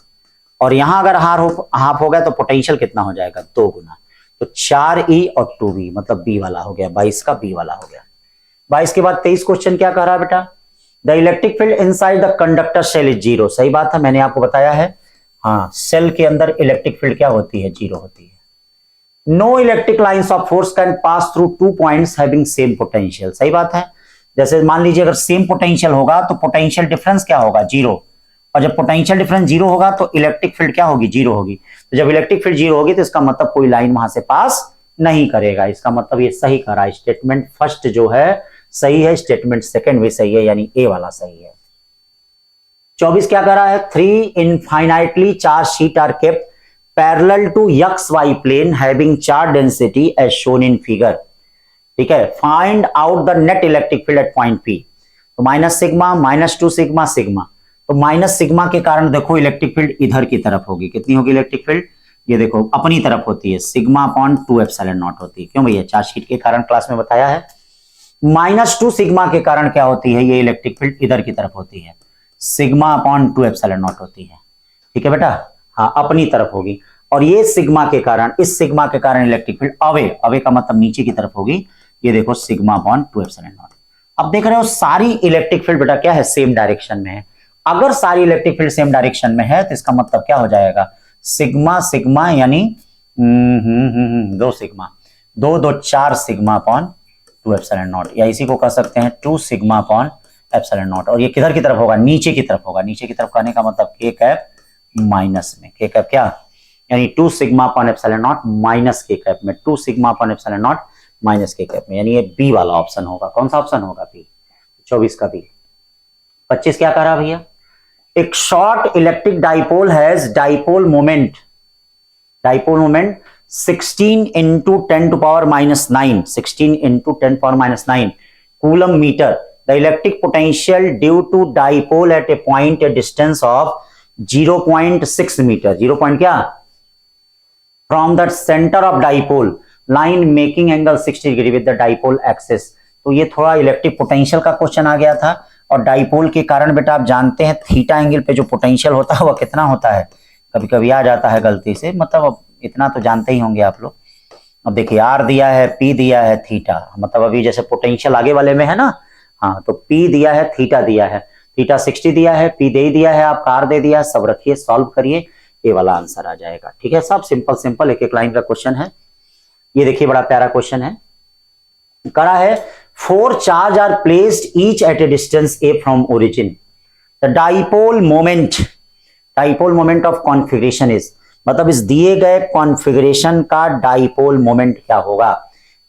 और यहां अगर हाफ हो गया तो पोटेंशियल कितना हो जाएगा, 2 गुना, तो 4E और 2V मतलब B वाला हो गया, 22 का B वाला हो गया। 22 के बाद 23 क्वेश्चन क्या कह रहा है बेटा, the electric field inside the conductor shell is 0, सही बात है, मैंने आपको बताया है, हाँ सेल के अंदर इलेक्ट्रिक फील्ड क्या होती है, 0 होती है। No electric lines of force can pass through 2 points having same potential, सही बात है, जैसे मान लीजिए अगर सेम पोटेंशियल होगा तो पोटेंशियल डिफरेंस क्या होगा, 0, और जब पोटेंशियल डिफरेंस 0 होगा तो इलेक्ट्रिक फील्ड क्या होगी, 0 होगी, तो जब इलेक्ट्रिक फील्ड 0 होगी तो इसका मतलब कोई लाइन वहां से पास नहीं करेगा, इसका मतलब ये सही करा, स्टेटमेंट फर्स्ट जो है सही है, स्टेटमेंट सेकंड भी सही है, यानी ए वाला सही है। 24 क्या कर रहा है, 3 infinitely charge sheet are kept parallel to XY plane having charge density as shown in figure, ठीक है, find out the net electric field at point P, तो माइनस सिग्मा -2 सिग्मा सिग्मा, तो माइनस सिग्मा के कारण देखो इलेक्ट्रिक फील्ड इधर की तरफ होगी, कितनी होगी इलेक्ट्रिक फील्ड, ये देखो अपनी तरफ होती है, सिग्मा अपॉन 2 एप्सिलॉन नॉट होती है, क्यों भैया, चार्ज शीट के कारण क्लास में बताया है। -2 सिग्मा के कारण क्या होती है, ये इलेक्ट्रिक फील्ड इधर की तरफ होती है, सिग्मा अपॉन 2 एप्सिलॉन नॉट होती है, ठीक है बेटा, हाँ अपनी तरफ होगी, और ये सिग्मा के कारण, इस सिग्मा के कारण इलेक्ट्रिक फील्ड अवे का मतलब नीचे की तरफ होगी, ये देखो सिग्मा अपॉन 2 एप्सिलॉन नॉट। अब देख रहे हो सारी इलेक्ट्रिक फील्ड बेटा क्या है, सेम डायरेक्शन में है, अगर सारी इलेक्ट्रिक फील्ड सेम डायरेक्शन में है तो इसका मतलब क्या हो जाएगा, सिग्मा सिग्मा यानी 2 sigma, 2 2 4 sigma upon 2 epsilon not, या इसी को कह सकते हैं 2 सिग्मा अपॉन एप्सिलॉन नॉट, और ये किधर की तरफ होगा, नीचे की तरफ होगा, नीचे की तरफ कहने का मतलब के कैप माइनस में, के कैप क्या, यानी 2 sigma upon epsilon not minus के कैप में, 2 sigma upon epsilon not minus के कैप में, यानी ये बी वाला ऑप्शन होगा, कौन सा ऑप्शन होगा, बी, 24 का बी। 25 क्या कह रहा भैया, एक short electric dipole has dipole moment 16 into 10 to power minus 9, 16 into 10 power minus 9 coulomb meter. The electric potential due to dipole at a point a distance of 0.6 meter, 0 point क्या, from the center of dipole line making angle 60 degree with the dipole axis। तो ये थोड़ा इलेक्ट्रिक पोटेंशियल का क्वेश्चन आ गया था, और डाइपोल के कारण बेटा आप जानते हैं थीटा एंगल पे जो पोटेंशियल होता है वो कितना होता है, कभी कभी आ जाता है गलती से, मतलब अब इतना तो जानते ही होंगे आप लोग। अब देखिए आर दिया है, पी दिया है, थीटा, मतलब अभी जैसे पोटेंशियल आगे वाले में है ना, हाँ तो पी दिया है, थीटा दिया है, थीटा 60 दिया है, पी दे दिया है, आपका आर दे दिया है, सब रखिए सॉल्व करिए, ये वाला आंसर आ जाएगा, ठीक है, सब सिंपल सिंपल एक एक लाइन का क्वेश्चन है। ये देखिए बड़ा प्यारा क्वेश्चन है, करा है 4 charge are placed each at a distance a from origin, the dipole moment of configuration is, मतलब इस दिए गए कॉन्फ़िगरेशन का डाइपोल मोमेंट क्या होगा,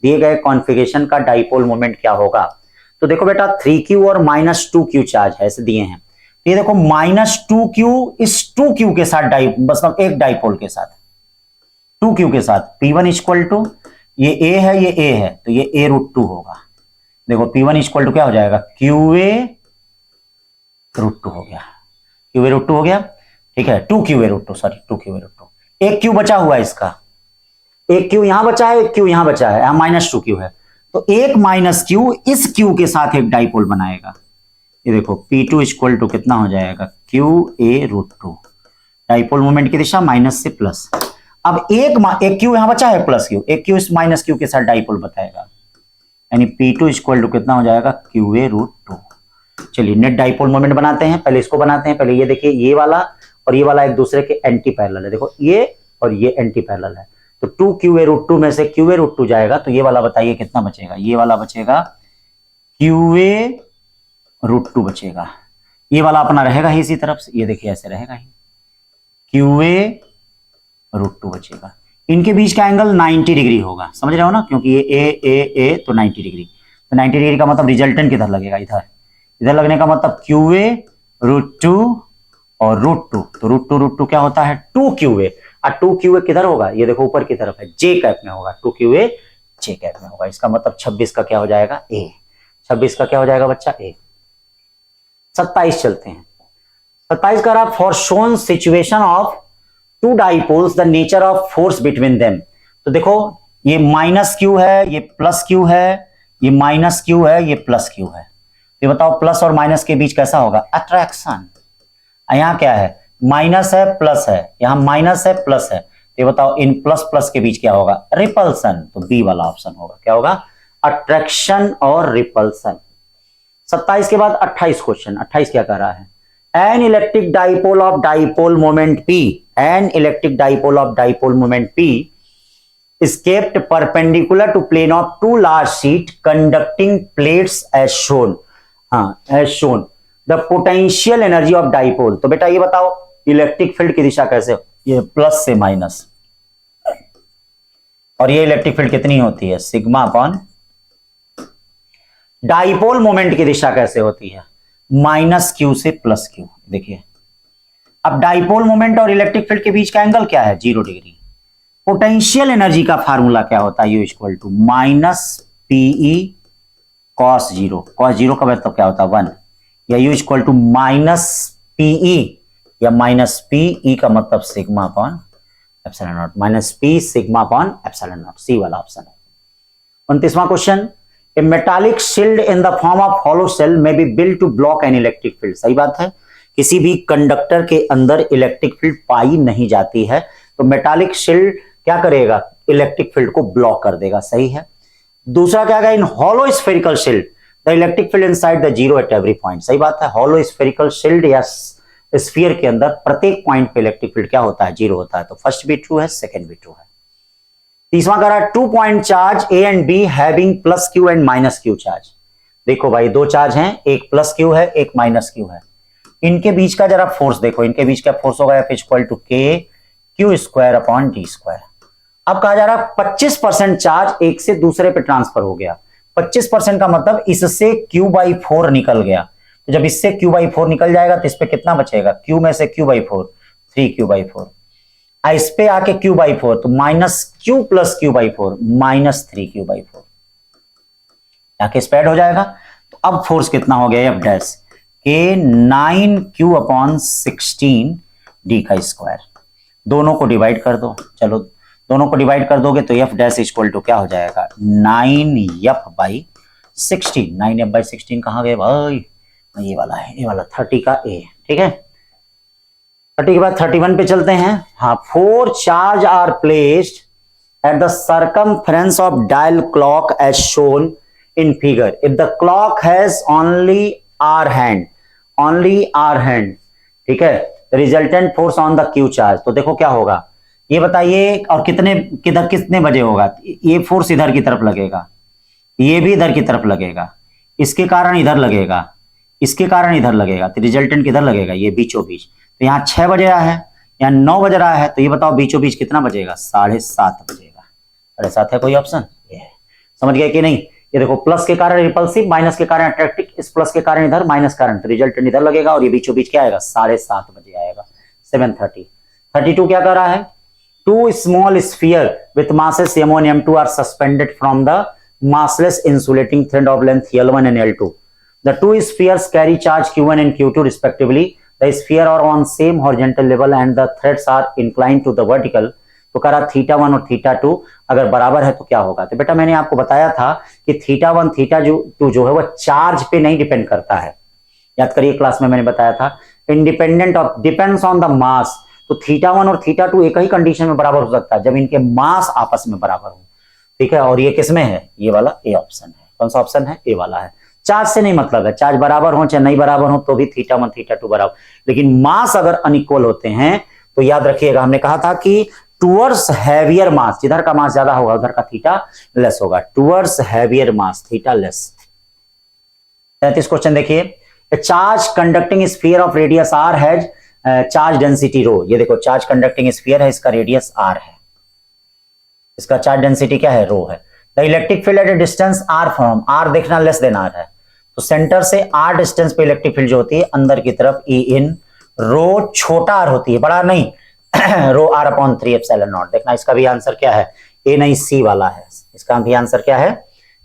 दिए गए कॉन्फ़िगरेशन का डाइपोल मोमेंट क्या होगा। तो देखो बेटा 3q और -2q चार्ज है, ऐसे दिए हैं, तो ये देखो -2q इस 2q के साथ मतलब एक डाइपोल के साथ 2q के साथ P1 इक्वल टू, ये A है ये A है, तो ये A√2 होगा, देखो P1 इक्वल टू क्या हो जाएगा, QA√2 हो गया, QA√2 हो गया, ठीक है, 2QA√2, सॉरी 2QA√2, एक क्यू बचा हुआ है इसका, एक क्यू यहां बचा है, एक क्यू यहां बचा है, यहां -2q है, तो एक -q इस q के साथ एक डाइपोल बनाएगा, ये देखो P2 इक्वल टू कितना हो जाएगा, QA√2, डाइपोल मोमेंट की दिशा माइनस से प्लस, अब एक क्यू यहां बचा है प्लस क्यू, एक क्यू इस -q के साथ डाइपोल बताएगा, यानी P2 इक्वल टू कितना हो जाएगा, QA√2। चलिए नेट डाइपोल मोमेंट बनाते हैं, पहले इसको बनाते हैं, पहले ये देखिए ये वाला और ये वाला एक दूसरे के एंटी पैरेलल है, देखो ये और ये एंटी पैरेलल है, तो 2QA√2 में से QA√2 जाएगा, तो ये वाला बताइए कितना बचेगा, ये वाला बचेगा QA√2 बचेगा, ये वाला अपना रहेगा ही इसी तरफ से, ये देखिए ऐसे रहेगा ही, QA√2 बचेगा, इनके बीच का एंगल 90 डिग्री होगा, समझ रहे हो ना, क्योंकि ये ए तो 90 डिग्री, तो 90 डिग्री का मतलब रिजल्टेंट किधर लगेगा, इधर लगने का मतलब QA√2 और √2, तो √2 क्या होता है 2QA। और 2QA किधर होगा, ये देखो ऊपर की तरफ है, जे कैप में होगा, 2QA जे कैप में होगा। इसका मतलब 26 का क्या हो जाएगा ए, 26 का क्या हो जाएगा बच्चा ए। 27 चलते हैं। 27 का रहा for shown situation of two dipoles the nature of force between them. तो देखो ये -q है, ये +q है, ये -q है, ये +q है। ये बताओ प्लस और माइनस के बीच कैसा होगा अट्रैक्शन। यहां क्या है माइनस है प्लस है, यहां माइनस है प्लस है, तो ये बताओ इन प्लस प्लस के बीच क्या होगा रिपल्सन। तो बी वाला ऑप्शन होगा, क्या होगा अट्रैक्शन और रिपल्सन। 27 के बाद 28 क्वेश्चन। 28 क्या कह रहा है an electric dipole of dipole moment P, an electric dipole of dipole moment P is kept perpendicular to plane of two large sheet conducting plates as shown। हाँ as shown the potential energy of dipole। तो बेटा ये बताओ इलेक्ट्रिक फील्ड की दिशा कैसे, ये प्लस से माइनस, और ये इलेक्ट्रिक फील्ड कितनी होती है सिग्मा अपॉन। डाइपोल मोमेंट की दिशा कैसे होती है -q से +q। देखिए अब डाइपोल मोमेंट और इलेक्ट्रिक फील्ड के बीच का एंगल क्या है 0 डिग्री। पोटेंशियल एनर्जी का फार्मूला क्या होता है U equal to -PE cos 0। cos 0 का मतलब क्या होता है 1, या U इक्वल टू -PE या -PE का मतलब sigma upon epsilon nought, -P sigma upon epsilon nought, C वाला ऑप्शन है। 29वां question a metallic shield in the form of hollow shell may be built to block an electric field. सही बात है, किसी भी कंडक्टर के अंदर इलेक्ट्रिक फील्ड पाई नहीं जाती है, तो मेटालिक शील्ड क्या करेगा इलेक्ट्रिक फील्ड को ब्लॉक कर देगा। सही है। दूसरा क्या है in hollow spherical shield the electric field inside the zero at every point. सही बात है, हॉलो स्फेरिकल शील्ड या स्फीयर के अंदर प्रत्येक पॉइंट पे इलेक्ट्रिक फील्ड क्या होता है जीरो होता है। तो फर्स्ट भी ट्रू है, सेकंड भी ट्रू है। तीसरा कह रहा है 2 point charge A and be having +q and -q charge. देखो भाई दो चार्ज हैं, एक +q है एक -q है, इनके बीच का जरा फोर्स देखो, इनके बीच का फोर्स होगा F equal to K² upon d²। अब कहा जा रहा 25% चार्ज एक से दूसरे पे ट्रांसफर हो गया। 25% का मतलब इससे Q/4 निकल गया, तो जब इससे Q/4 निकल जाएगा तो इस पे कितना बचेगा Q में से Q/4 3Q/4, इस पे आके Q/4 तो -Q + Q/4 -3Q/4 आके स्प्रेड हो जाएगा। तो अब फोर्स कितना हो गया F' के 9Q अपॉन 16 d²। दोनों को डिवाइड कर दो, चलो दोनों को डिवाइड कर दोगे तो F' इक्वल टू क्या हो जाएगा 9F/16। 9F/16 कहां गए भाई, ये वाला है, ये वाला 30 का A। ठीक है, 30 के बाद 31 पे चलते हैं। हाँ 4 charge are placed at the circumference of dial clock as shown in figure if the clock has only hour hand, ठीक है, resultant force on the Q charge. तो देखो क्या होगा ये बताइए, और कितने बजे होगा, ये फोर्स इधर की तरफ लगेगा, ये भी इधर की तरफ लगेगा, इसके कारण इधर लगेगा, इसके कारण इधर लगेगा, तो रिजल्टेंट किधर लगेगा ये बीचों बीच। तो यहाँ 6 बज रहा है, यहाँ 9 बज रहा है, तो ये बताओ बीचों बीच कितना बजेगा 7:30 बजेगा। 7:30 है कोई ऑप्शन, ये समझ गए कि नहीं। ये देखो प्लस के कारण रिपल्सिव, माइनस के कारण अट्रैक्टिव, इस प्लस के कारण इधर, माइनस कारण, तो रिजल्टेंट इधर लगेगा और ये बीचों बीच क्या आएगा 7:30 बजे आएगा 7:30। 32 क्या कर रहा है 2 small sphere with masses M1 M2 are suspended from the massless insulating thread of length L1 and L2. The two spheres carry charge Q1 and Q2 respectively. The sphere are on same horizontal level and the threads are inclined to the vertical. तो कह रहा θ1 और θ2 अगर बराबर है तो क्या होगा। तो बेटा मैंने आपको बताया था कि θ1 θ2 जो है वो चार्ज पे नहीं डिपेंड करता है, याद करिए क्लास में मैंने बताया था independent of depends on the mass. तो θ1 और θ2 एक ही कंडीशन में बराबर हो सकता है जब इनके मास आपस में बराबर हो। ठीक है, और ये किसमें है, ये वाला ए ऑप्शन है। कौन सा ऑप्शन है, ए वाला है। चार्ज से नहीं मतलब है, चार्ज बराबर हो चाहे नहीं बराबर हो तो भी θ1 θ2 बराबर, लेकिन मास अगर अनइक्वल होते हैं तो याद रखिएगा हमने कहा था कि टुवर्ड्स हैवियर मास, जिधर का मास ज्यादा होगा उधर का थीटा लेस होगा, टुवर्ड्स हैवियर मास थीटा लेस। 33 क्वेश्चन देखिए, charge conducting sphere of radius r has charge density rho. ये देखो चार्ज कंडक्टिंग स्फीयर है, इसका रेडियस r है, इसका चार्ज डेंसिटी क्या है रो है। The electric field at a distance r from, r देखना लेस देन r है, तो सेंटर से r डिस्टेंस पे इलेक्ट्रिक फील्ड जो होती है अंदर की तरफ E in रो छोटा आर होती है, बड़ा नहीं रो आर अपॉन 3 एप्सिलॉन नॉट। देखना इसका भी आंसर क्या है, ए नहीं सी वाला है, इसका भी आंसर क्या है,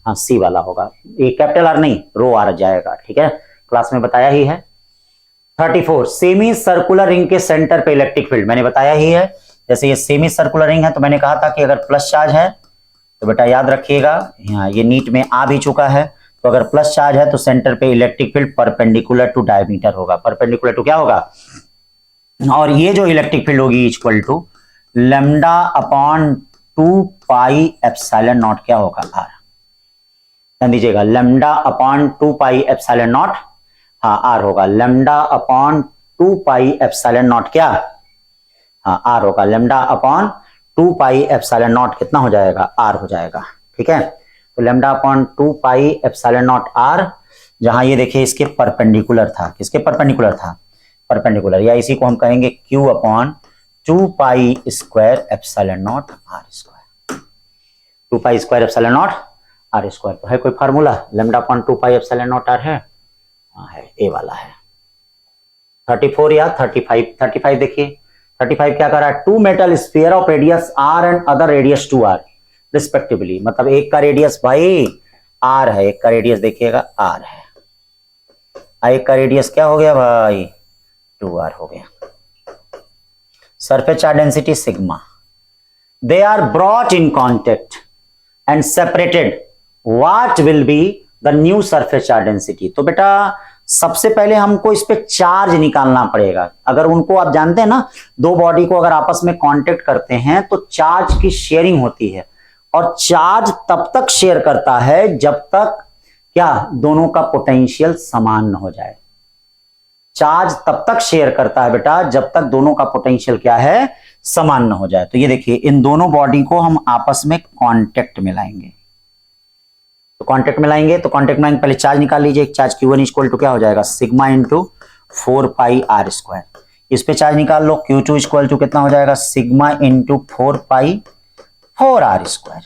हाँ सी वाला होगा, ये कैपिटल आर नहीं रो आर जाएगा, ठीक है, क्लास में बताया ही है। 34 सेमी सर्कुलर रिंग के सेंटर पे इलेक्ट्रिक फील्ड, मैंने बताया ही है, जैसे ये सेमी सर्कुलर रिंग है तो मैंने कहा था कि अगर प्लस चार्ज है तो बेटा याद रखिएगा, यहाँ ये नीट में आ भी चुका है, तो अगर प्लस चार्ज है तो सेंटर पे electric field perpendicular to diameter होगा, परपेंडिकुलर टू क्या होगा, और ये जो इलेक्ट्रिक फील्ड होगी equal to lambda upon 2 pi epsilon naught क्या होगा आर, ध्यान दीजिएगा lambda upon 2 pi epsilon naught, हाँ आर होगा lambda upon 2 pi epsilon naught क्या, हाँ आर होगा lambda upon 2 pi epsilon naught कितना हो जाएगा आर हो जाएगा, ठीक है, तो lambda upon 2 pi epsilon naught are, जहां ये देखिए इसके परपेंडिकुलर था, किसके परपेंडिकुलर था, परपेंडिकुलर, या इसी को हम कहेंगे Q upon 2 pi square epsilon naught r square, 2 pi square epsilon naught r square, तो है कोई formula, lambda upon 2 pi epsilon naught r है, हाँ है, ए वाला है। 34 या 35, 35 देखिए, 35 क्या कर रहा है, 2 metal sphere of radius r and other radius 2r respectively, मतलब एक का रेडियस भाई r है, एक का रेडियस देखिएगा r है, एक का रेडियस क्या हो गया भाई 2r हो गया, surface charge density sigma, they are brought in contact and separated, what will be the new surface charge density, तो बेटा सबसे पहले हमको इस पे चार्ज निकालना पड़ेगा, अगर उनको आप जानते हैं ना, दो बॉडी को अगर आपस में कांटेक्ट करते हैं तो चार्ज की शेयरिंग होती है, और चार्ज तब तक शेयर करता है जब तक क्या दोनों का पोटेंशियल समान न हो जाए, चार्ज तब तक शेयर करता है बेटा जब तक दोनों का पोटेंशियल क्या है समान न हो जाए, तो ये देखिए इन दोनों बॉडी को हम आपस में कांटेक्ट में लाएंगे, तो कांटेक्ट में लाएंगे तो कांटेक्ट में पहले चार्ज निकाल लीजिए, एक चार्ज Q1 इक्वल टू क्या हो जाएगा sigma into 4 pi are square, इस पे चार्ज निकाल लो Q2 इक्वल टू कितना हो जाएगा sigma into 4 pi 4 r square,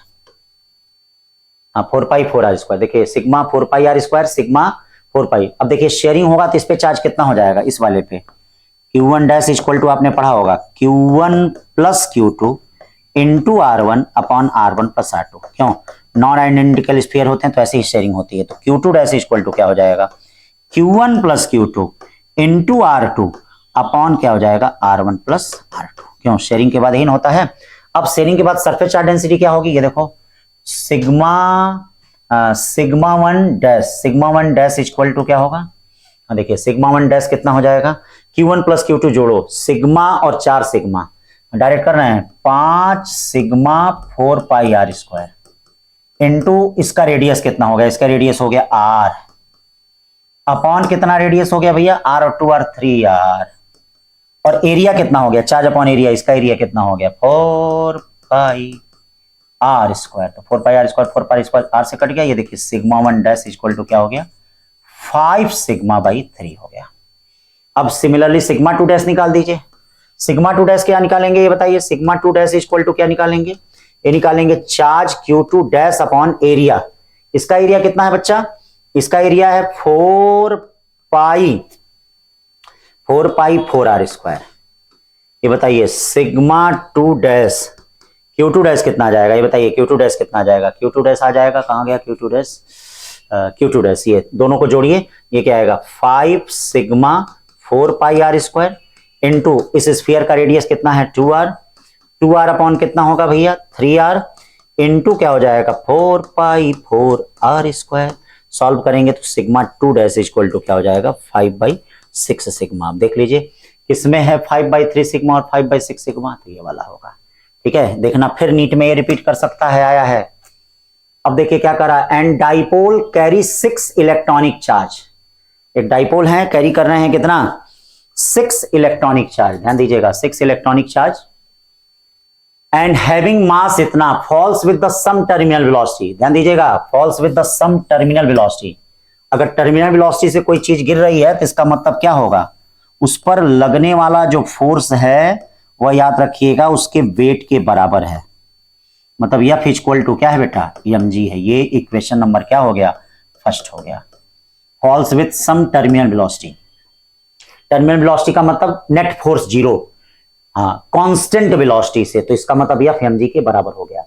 हाँ 4 पाई 4 आर स्क्वायर, देखिए sigma 4 pi are square sigma 4 pi, अब देखिए शेयरिंग होगा तो इस पे चार्ज कितना हो जाएगा, इस वाले पे Q1 डैश इक्वल टू आपने पढ़ा होगा Q1 plus Q2 into R1 upon R1 plus R2, क्यों नॉन आइडेंटिकल स्फीयर होते हैं तो ऐसे ही शेयरिंग होती है, तो Q2 डैश इक्वल टू क्या हो जाएगा Q1 plus Q2 into R2 upon क्या हो जाएगा R1 प्लस R2, क्यों शेयरिंग के बाद यही होता है। अब शेयरिंग के बाद सरफेस चार्ज डेंसिटी क्या होगी, ये देखो sigma one dash equal to क्या होगा, देखिए सिग्मा 1 डैश कितना हो जाएगा Q1 प्लस Q2 जोड़ो सिग्मा और 4 सिग्मा डायरेक्ट कर रहे हैं 5 sigma 4 pi are square into इसका रेडियस कितना हो गया, इसका रेडियस हो गया r अपॉन कितना रेडियस हो गया भैया r और 2r 3r, और एरिया कितना हो गया चार्ज अपॉन एरिया, इसका एरिया कितना हो गया 4 पाई आर स्क्वायर, तो 4 pi are square 4 pi square R से कट गया, ये देखिए सिग्मा 1 डैश इक्वल टू क्या हो गया 5 सिग्मा बाई 3 हो गया। अब सिमिलरली सिग्मा 2 डैश निकाल दीजिए, सिग्मा 2 डैश क्या निकालेंगे ये बताइए, सिग्मा 2 डैश इक्वल टू क्या निकालेंगे, ये निकालेंगे charge Q2 dash upon area, इसका एरिया कितना है बच्चा, इसका एरिया है 4 पाई 4 आर स्क्वायर, ये बताइए सिग्मा 2 डैश Q2 डैश कितना आ जाएगा, ये बताइए Q2 डैश कितना आ जाएगा, Q2 डैश आ जाएगा कहां गया Q2 डैश, ये दोनों को जोड़िए ये क्या आएगा 5 sigma 4 pi are square into इस स्फीयर का रेडियस कितना है 2r अपॉन कितना होगा भैया 3r इंटू क्या हो जाएगा 4 पाई 4 आर स्क्वायर, सॉल्व करेंगे तो सिग्मा 2 डैश इक्वल टू क्या हो जाएगा 5/6 सिग्मा, आप देख लीजिए किसमें है 5/3 सिग्मा और 5/6 सिग्मा, तो ये वाला होगा, ठीक है। देखना फिर नीट में ये रिपीट कर सकता है, आया है। अब देखिए क्या कर रहा है, and dipole carry 6 electronic charge, एक डाइपोल है कैरी कर रहे हैं कितना 6 इलेक्ट्रॉनिक चार्ज, ध्यान दीजिएगा 6 electronic charge, and having mass इतना falls with the some terminal velocity, ध्यान दीजिएगा falls with the some terminal velocity, अगर टर्मिनल वेलोसिटी से कोई चीज गिर रही है तो इसका मतलब क्या होगा उस पर लगने वाला जो फोर्स है वह याद रखिएगा उसके वेट के बराबर है, मतलब F इक्वल टू क्या है बेटा mg है, ये इक्वेशन नंबर क्या हो गया फर्स्ट हो गया, falls with some terminal velocity. Terminal velocity का मतलब नेट फोर्स जीरो, हाँ कांस्टेंट वेलोसिटी से, तो इसका मतलब एफ एम जी के बराबर हो गया।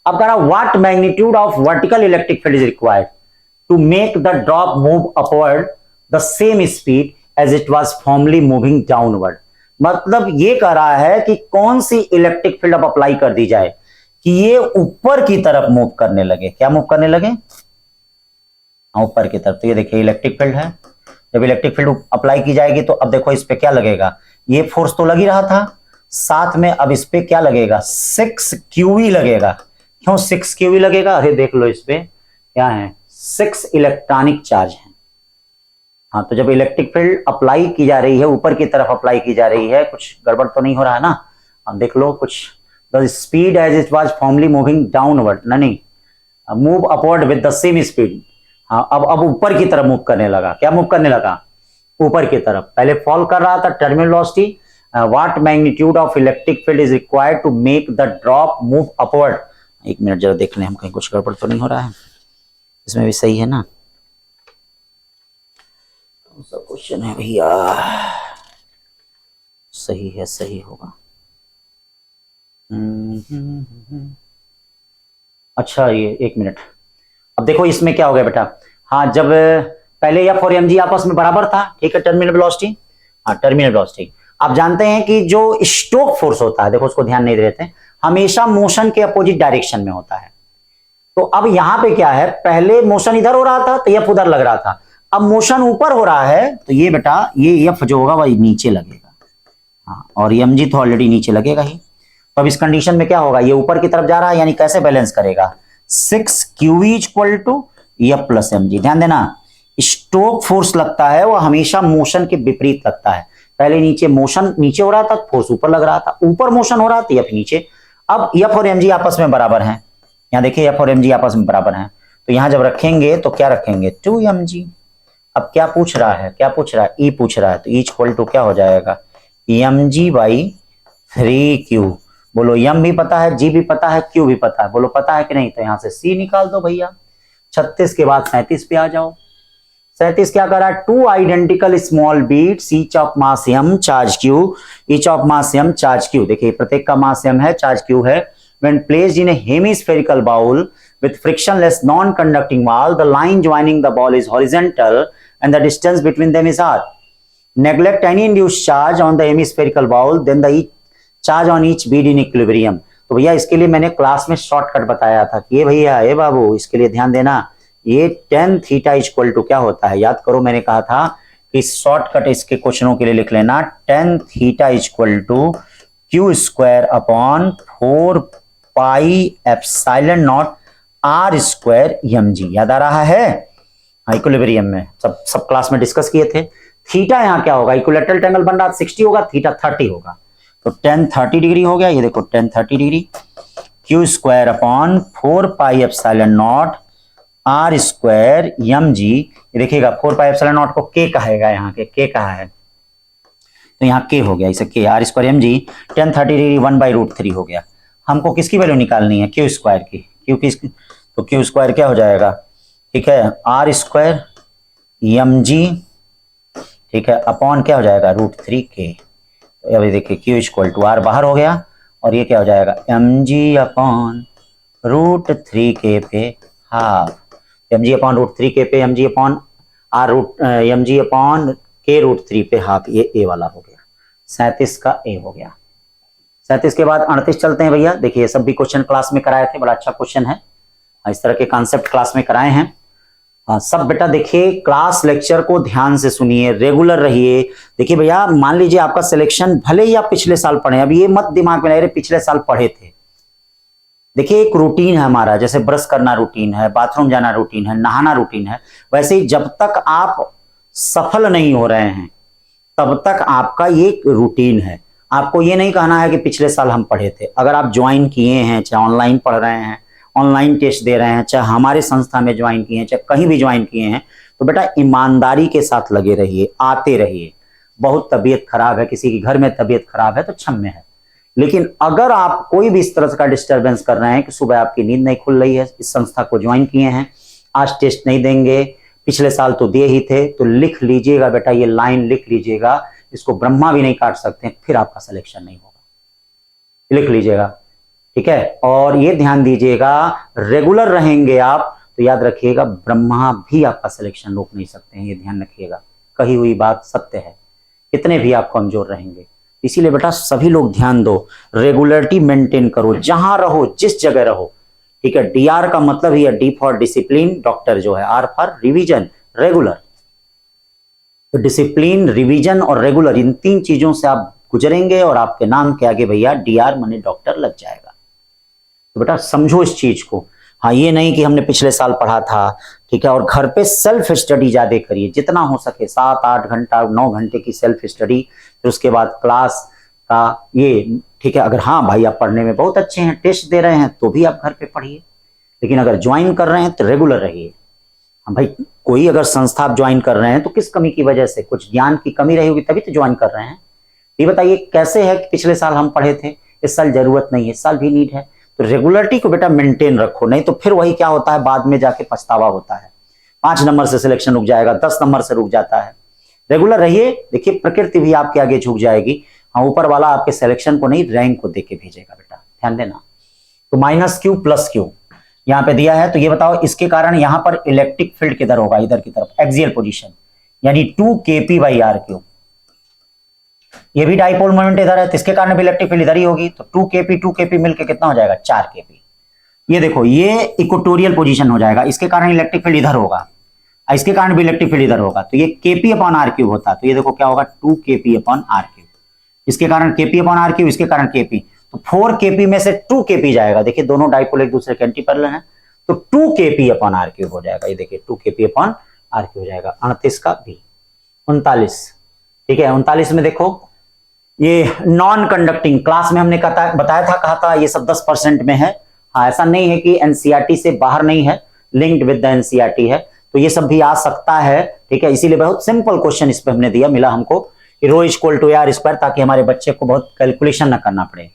अब कह रहा what magnitude of vertical electric field is required to make the drop move upward the same speed as it was formerly moving downward. मतलब ये कह रहा है कि कौन सी इलेक्ट्रिक फील्ड अब अप्लाई कर दी जाए कि ये ऊपर की तरफ मूव करने लगे। क्या मूव करने लगे? ऊपर की तरफ। तो ये देखिए इलेक्ट्रिक फील्ड है, जब इलेक्ट्रिक फील्ड अप्लाई की जाएगी तो अब देखो इस पे क्या लगेगा, ये फोर्स तो लग ही रहा था, साथ में अब इस पे क्या लगेगा, 6 QE लगेगा। क्यों 6 QE लगेगा? अरे देख लो इस पे क्या है, 6 इलेक्ट्रॉनिक चार्ज है। हाँ, तो जब इलेक्ट्रिक फील्ड अप्लाई की जा रही है, ऊपर की तरफ अप्लाई की जा रही है, कुछ गड़बड़ तो नहीं हो रहा है ना? अब देख लो कुछ, the speed as it was formerly moving downward, नहीं move upward with the same speed. हाँ, अब ऊपर की तरफ मूव करने लगा। क्या मूव करने लगा? ऊपर की तरफ। पहले फॉल कर रहा था terminal velocity. What magnitude of electric field is required to make the drop move upward. एक मिनट जरा देख लें हम, कहीं कुछ गड़बड़ तो नहीं हो रहा है, इसमें भी सही है ना? कौन सा क्वेश्चन है भैया? सही है, सही होगा। अच्छा ये एक मिनट, अब देखो इसमें क्या हो गया बेटा। हाँ, जब पहले एफ और एम जी आपस में बराबर था, ठीक है, टर्मिनल वेलोसिटी, हाँ टर्मिनल वेलोसिटी। आप जानते हैं कि जो स्टोक फोर्स होता है, देखो उसको ध्यान नहीं देते हैं, हमेशा मोशन के अपोजिट डायरेक्शन में होता है। तो अब यहां पे क्या है, पहले मोशन इधर हो रहा था तो एफ उधर लग रहा था, अब मोशन ऊपर हो रहा है तो ये बेटा ये एफ जो होगा वही नीचे लगेगा। हाँ, और एम जी तो ऑलरेडी नीचे लगेगा ही। तो अब इस कंडीशन में क्या होगा, ये ऊपर की तरफ जा रहा है, यानी कैसे बैलेंस करेगा, 6 QE equal to F plus m g. ध्यान देना, स्टोक फोर्स लगता है वो हमेशा मोशन के विपरीत लगता है। पहले नीचे मोशन नीचे हो रहा था, फोर्स ऊपर लग रहा था, ऊपर मोशन हो रहा था एफ नीचे। अब एफ और एम जी आपस में बराबर हैं, यहाँ देखिए एफ और एम जी आपस में बराबर हैं, तो यहां जब रखेंगे तो क्या रखेंगे, 2mg। अब क्या पूछ रहा है, क्या पूछ रहा है, ई पूछ रहा है, तो ई इक्वल टू क्या हो जाएगा, mg बाई 3q। बोलो m भी पता है, g भी पता है, q भी पता है, बोलो पता है कि नहीं? तो यहां से c निकाल दो भैया। 36 के बाद 37 पे आ जाओ। 37 क्या कर रहा है, 2 identical small beads each of mass m charge q, each of mass m charge q। देखिए प्रत्येक का मास m है, चार्ज q है। When placed in a hemispherical bowl with frictionless non-conducting wall, the line joining the ball is horizontal and the distance between them is r. Neglect any induced charge on the hemispherical bowl, then the charge on each bead in equilibrium. तो भैया इसके लिए मैंने क्लास में शॉर्टकट बताया था कि ये भैया ये बाबू इसके लिए ध्यान देना, ये tan थीटा इक्वल टू क्या होता है, याद करो मैंने कहा था कि शॉर्टकट इसके क्वेश्चनों के लिए लिख लेना, tan theta equal to q square upon 4 pi epsilon naught r square mg। याद आ रहा है? इक्विलिब्रियम में सब क्लास में डिस्कस किए थे। थीटा यहाँ क्या होगा, इक्विलैटरल एंगल बन रहा 60 होगा, थीटा 30 होगा, तो tan 30 डिग्री हो गया। ये देखो tan 30 degree, q square upon 4 pi epsilon naught r square mg। ये देखिएगा 4 पाई एप्सिलॉन नॉट को k कहेगा, यहाँ के k कहा है तो यहाँ k हो गया, इसे k r square mg। tan 30 degree 1/√3 हो गया। हमको किसकी वैल्यू निकालनी है, q स्क्वायर की, q की, तो q स्क्वायर क्या हो जाएगा, ठीक है, r स्क्वायर mg, ठीक है, अपॉन क्या हो जाएगा √3k। तो अभी देखिए q इक्वल टू r बाहर हो गया और ये क्या हो जाएगा mg अपॉन √3k पे हाफ, mg अपॉन √3k पे mg upon r mg upon k√3 पे हाफ, ये a वाला हो गया। 37 का a हो गया। 37 के बाद 38 चलते हैं भैया। देखिए ये सब भी क्वेश्चन क्लास में कराए थे, बड़ा अच्छा क्वेश्चन है, इस तरह के कॉन्सेप्ट क्लास में कराए हैं। हाँ सब बेटा देखिए क्लास लेक्चर को ध्यान से सुनिए, रेगुलर रहिए। देखिए भैया मान लीजिए आपका सिलेक्शन भले ही आप पिछले साल पढ़े, अब ये मत दिमाग में रहे पिछले साल पढ़े थे। देखिए एक रूटीन है हमारा, जैसे ब्रश करना रूटीन है, बाथरूम जाना रूटीन है, नहाना रूटीन है, वैसे ही जब तक आप सफल नहीं हो रहे हैं तब तक आपका ये रूटीन है। आपको ये नहीं कहना है कि पिछले साल हम पढ़े थे। अगर आप ज्वाइन किए हैं, चाहे ऑनलाइन पढ़ रहे हैं, ऑनलाइन टेस्ट दे रहे हैं, चाहे हमारे संस्था में ज्वाइन किए हैं, चाहे कहीं भी ज्वाइन किए हैं, तो बेटा ईमानदारी के साथ लगे रहिए, आते रहिए। बहुत तबीयत खराब है, किसी के घर में तबीयत खराब है तो क्षम्य है, लेकिन अगर आप कोई भी इस तरह का डिस्टर्बेंस कर रहे हैं कि सुबह आपकी नींद नहीं खुल रही है, इस संस्था को ज्वाइन किए हैं, आज टेस्ट नहीं देंगे, पिछले साल तो दिए ही थे, तो लिख लीजिएगा बेटा, ये लाइन लिख लीजिएगा इसको ब्रह्मा भी नहीं काट सकते, फिर आपका सिलेक्शन नहीं होगा। लिख लीजिएगा, ठीक है। और ये ध्यान दीजिएगा, रेगुलर रहेंगे आप तो याद रखिएगा ब्रह्मा भी आपका सिलेक्शन रोक नहीं सकते हैं, ये ध्यान रखिएगा। कही हुई बात सत्य है, कितने भी आप कमजोर रहेंगे। इसीलिए बेटा सभी लोग ध्यान दो, रेगुलरिटी मेंटेन करो, जहां रहो जिस जगह रहो, ठीक है। डीआर का मतलब ही है डी फॉर डिसिप्लिन, डॉक्टर जो है, आर फॉर रिवीजन, रेगुलर। तो डिसिप्लिन, रिवीजन और रेगुलर, इन तीन चीजों से आप गुजरेंगे और आपके नाम के आगे भैया डीआर माने डॉक्टर लग जाएगा। तो बेटा समझो इस चीज को। हाँ, ये नहीं कि हमने पिछले साल पढ़ा था, ठीक है, और घर पे सेल्फ स्टडी ज्यादा करिए, जितना हो सके 7-8 घंटा 9 घंटे की सेल्फ स्टडी, फिर उसके बाद क्लास का ये, ठीक है। अगर हाँ भाई आप पढ़ने में बहुत अच्छे हैं, टेस्ट दे रहे हैं, तो भी आप घर पे पढ़िए, लेकिन अगर ज्वाइन कर रहे हैं तो रेगुलर रहिए। हाँ भाई, कोई अगर संस्था आप ज्वाइन कर रहे हैं तो किस कमी की वजह से, कुछ ज्ञान की कमी रही होगी तभी तो ज्वाइन कर रहे हैं। ये बताइए कैसे है कि पिछले साल हम पढ़े थे, इस साल जरूरत नहीं है, इस साल भी नीड है। तो रेगुलरिटी को बेटा मेंटेन रखो, नहीं तो फिर वही क्या होता है, बाद में जाके पछतावा होता है। 5 नंबर से सिलेक्शन रुक जाएगा, 10 नंबर से रुक जाता है। रेगुलर रहिए, देखिए प्रकृति भी आपके आगे झुक जाएगी। हाँ, ऊपर वाला आपके सिलेक्शन को नहीं, रैंक को देके भेजेगा बेटा, ध्यान देना। तो -Q + Q यहाँ पे दिया है, तो ये बताओ इसके कारण यहाँ पर इलेक्ट्रिक फील्ड किधर होगा, इधर की तरफ, एक्सियल पोजीशन, यानी 2kp/r3। ये भी डाइपोल मोमेंट इधर है, तो इसके कारण भी इलेक्ट्रिक फील्ड इधर ही होगी। तो 2kp मिलके कितना हो जाएगा, 4kp। ये देखो ये इक्वेटोरियल पोजीशन हो जाएगा, इसके कारण इलेक्ट्रिक फील्ड इधर होगा, इसके कारण भी इलेक्ट्रिक फील्ड इधर होगा, तो ये kp/r3 होता। तो ये देखो क्या होगा, 2kp/r3। इसके कारण kp/r3, इसके कारण kp, तो 4kp में से 2kp जाएगा। देखिए दोनों डाइपोल एक दूसरे के एंटी पैरेलल हैं, तो 2kp/r3 हो जाएगा। ये देखिए 2kp/r3 हो जाएगा। 38 का भी 39, ठीक है। 39 में देखो ये नॉन कंडक्टिंग, क्लास में हमने बताया था, कहा था ये सब 10% में है। हाँ, ऐसा नहीं है कि एनसीईआरटी से बाहर नहीं है, लिंक्ड विद द एनसीईआरटी है, तो ये सब भी आ सकता है, ठीक है। इसीलिए बहुत सिंपल क्वेश्चन इस पे हमने दिया, मिला हमको कि ρ = r², ताकि हमारे बच्चे को बहुत कैलकुलेशन ना करना पड़े।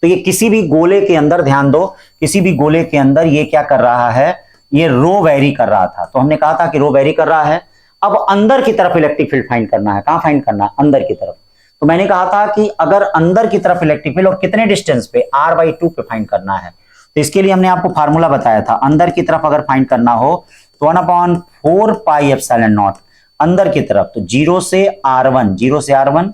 तो ये किसी भी गोले के अंदर, ध्यान दो, किसी भी गोले के अंदर ये क्या कर रहा है, ये रो वेरी कर रहा था। तो हमने कहा था कि रो वेरी कर रहा है। अब अंदर की तरफ इलेक्ट्रिक फील्ड फाइंड करना है, कहां फाइंड करना है, अंदर की तरफ। तो मैंने कहा था कि अगर अंदर की तरफ इलेक्ट्रिक फील्ड और कितने डिस्टेंस पे, r/2 पे फाइंड करना है, तो इसके लिए हमने आपको फार्मूला बताया था। अंदर की तरफ अगर फाइंड करना हो तो 1/4πε0 अंदर की तरफ, तो 0 से r1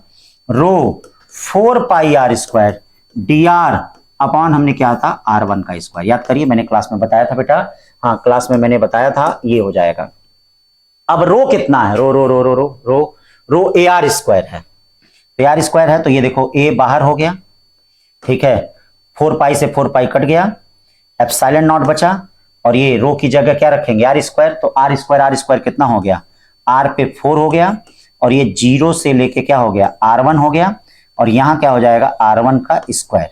रो 4πr² dr अपॉन हमने क्या था, r1 का स्क्वायर। याद करिए मैंने क्लास में बताया था बेटा, हाँ क्लास में मैंने बताया था, ये हो जाएगा। अब रो कितना है, रो ar² है, ar² है, तो ये देखो a बाहर हो गया, ठीक है, 4π से 4π कट गया, ε0 बचा, और ये रो की जगह क्या रखेंगे, r², तो r² कितना हो गया, r पे 4 हो गया, और ये 0 से लेके क्या हो गया, r1 हो गया, और यहां क्या हो जाएगा, r1 का स्क्वायर।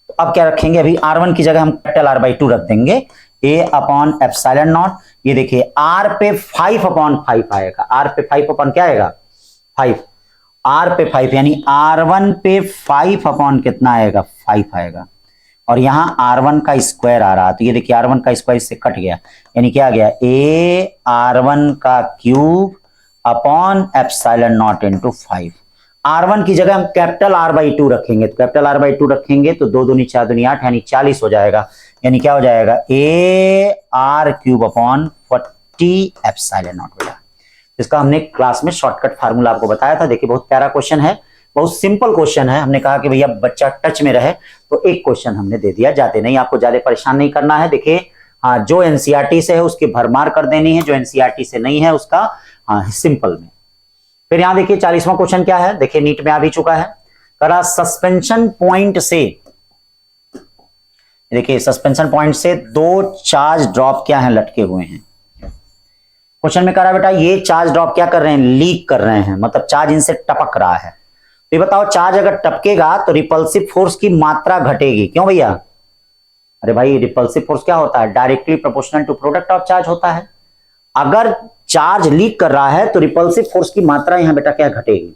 तो अब क्या रखेंगे, अभी r1 की जगह हम कैपिटल R/2 रख देंगे, a/ε0। ये देखिए r पे 5/5 आएगा, r पे 5 क्या आएगा, 5, r पे 5, यानी r1 पे 5 कितना आएगा, 5 आएगा, और यहां r1 का स्क्वायर आ रहा, तो ये देखिए r1 का स्क्वायर इससे कट गया, यानी क्या आ गया, a/r1 का क्यूब अपॉन ε0 इंटू 5। r1 की जगह हम कैपिटल R/2 रखेंगे, तो कैपिटल R/2 रखेंगे तो 2 दूनी 4 दूनी 8, यानी 40 हो जाएगा, यानी क्या हो जाएगा, a/r³ अपॉन 40ε0 बेटा। इसका हमने क्लास में शॉर्टकट फार्मूला आपको बताया था। देखिए बहुत प्यारा क्वेश्चन है, बहुत सिंपल क्वेश्चन है। हमने कहा कि भैया बच्चा टच में रहे, तो एक क्वेश्चन हमने दे दिया, ज्यादा नहीं, आपको ज्यादा परेशान नहीं करना है। देखिए हाँ, जो एनसीईआरटी से है उसकी भरमार कर देनी है, जो एनसीईआरटी से नहीं है उसका हाँ सिंपल में। फिर यहां देखिए 40वां क्वेश्चन क्या है, देखिए नीट में आ भी चुका है, करा सस्पेंशन पॉइंट से, देखिए सस्पेंशन पॉइंट से 2 चार्ज ड्रॉप क्या है, लटके हुए हैं। क्वेश्चन में कह रहा है बेटा ये चार्ज ड्रॉप क्या कर रहे हैं, लीक कर रहे हैं, मतलब चार्ज इनसे टपक रहा है। तो ये बताओ चार्ज अगर टपकेगा तो रिपल्सिव फोर्स की मात्रा घटेगी, क्यों भैया, अरे भाई रिपल्सिव फोर्स क्या होता है, directly proportional to product of charge होता है। अगर चार्ज लीक कर रहा है तो रिपल्सिव फोर्स की मात्रा यहां बेटा क्या घटेगी,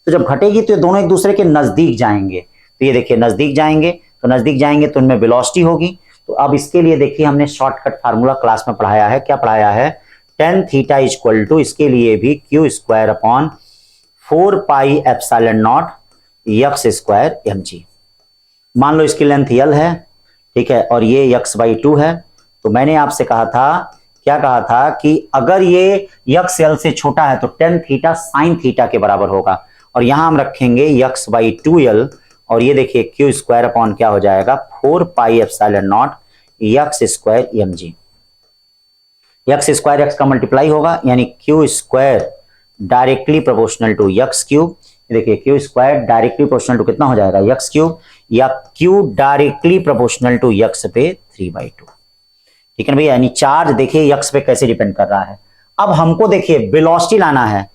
तो जब घटेगी तो ये दोनों एक दूसरे के नजदीक जाएंगे, तो ये देखिए नजदीक जाएंगे, तो नजदीक जाएंगे तो इनमें वेलोसिटी होगी। तो अब इसके लिए देखिए हमने शॉर्टकट फार्मूला क्लास में पढ़ाया है, क्या पढ़ाया है, tan θ = इसके लिए भी q² upon 4 pi epsilon not x square M g. मान लो इसकी लेंथ यल है, ठीक है, और ये यक्स बाई 2 है। तो मैंने आपसे कहा था, क्या कहा था कि अगर ये यक्स यल से छोटा है तो टेन थीटा साइन थीटा के बराबर होगा, और यहां हम रखेंगे यक्स बाई 2l, और ये देखिए क्यू स्क्वायर अपॉन क्या हो जाएगा 4 pi epsilon not x square M G. X square X का मल्टीप्लाई होगा, यानी Q square directly proportional to X cube. देखिए Q square directly proportional to कितना हो जाएगा यक्स क्यूब, या Q directly proportional to x पे 3/2। ठीक है ना भैया, यानी चार्ज देखिए यक्स पे कैसे डिपेंड कर रहा है। अब हमको देखिए वेलोसिटी लाना है,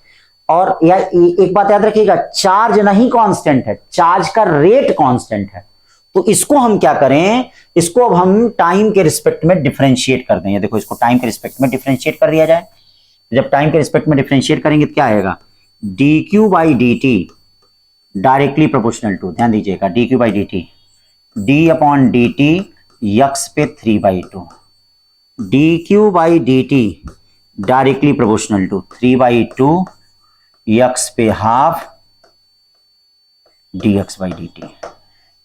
और या एक बात याद रखिएगा, चार्ज नहीं कांस्टेंट है, चार्ज का रेट कांस्टेंट है। तो इसको हम क्या करें, इसको अब हम टाइम के रिस्पेक्ट में डिफरेंशिएट कर दें। देखो इसको टाइम के रिस्पेक्ट में डिफरेंशिएट कर दिया जाए। जब टाइम के रिस्पेक्ट में डिफरेंशिएट करेंगे तो क्या आएगा, D Q by D T directly proportional to, ध्यान दीजिएगा, D Q by D T, D upon D T X पे 3/2, D Q by D T directly proportional to 3/2 X पे half D X by D T.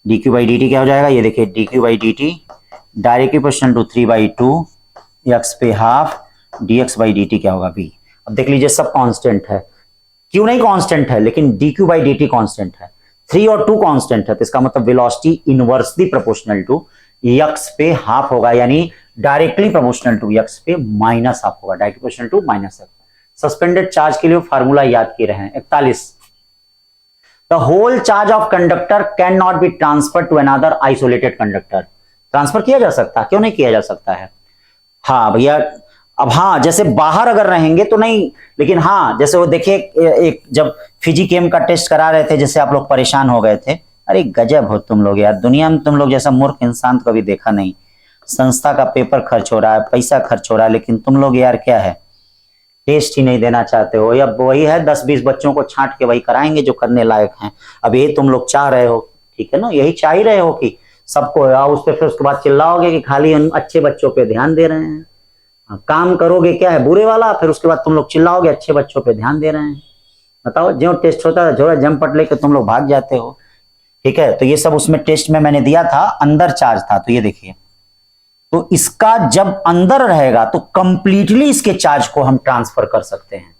D Q by D T क्या हो जाएगा, ये देखिए D Q by D T directly proportional to 3/2 X पे half D X by D T क्या होगा बी। अब देख लीजिए सब कांस्टेंट है, क्यू नहीं कांस्टेंट है लेकिन d Q by D t constant है, 3 और 2 कांस्टेंट है, तो इसका मतलब velocity inversely proportional to x पे हाफ होगा, यानी डायरेक्टली प्रोपोर्शनल टू यक्स पे माइनस हाफ होगा, directly proportional to minus half. Suspended charge के लिए फार्मूला याद किए रहे हैं 41, the whole charge of conductor can not be transfer to another isolated conductor. Transfer किया जा सकता है, क्यों नहीं किया जा सकता है। हाँ भैया, अब हाँ जैसे बाहर अगर रहेंगे तो नहीं, लेकिन हाँ जैसे वो देखिए एक जब फिजिकेम का टेस्ट करा रहे थे, जैसे आप लोग परेशान हो गए थे, अरे गजब हो तुम लोग यार, दुनिया में तुम लोग जैसा मूर्ख इंसान कभी देखा नहीं। संस्था का पेपर खर्च हो रहा है, पैसा खर्च हो रहा है, लेकिन तुम लोग यार क्या है, टेस्ट ही नहीं देना चाहते हो। या वही है 10-20 बच्चों को छांट के वही कराएंगे जो करने लायक हैं। अब ये तुम लोग चाह रहे हो, ठीक है ना, यही चाह ही रहे हो कि सबको आओ उस पर, फिर उसके बाद चिल्लाओगे कि खाली उन अच्छे बच्चों पे ध्यान दे रहे हैं। काम करोगे क्या है बुरे वाला, फिर उसके बाद तुम लोग चिल्लाओगे अच्छे बच्चों पे ध्यान दे रहे हैं। बताओ, जो टेस्ट होता है जो जमपट लेके तुम लोग भाग जाते हो। ठीक है, तो ये सब उसमें टेस्ट में मैंने दिया था, अंदर चार्ज था। तो ये देखिए, तो इसका जब अंदर रहेगा तो कंप्लीटली इसके चार्ज को हम ट्रांसफर कर सकते हैं,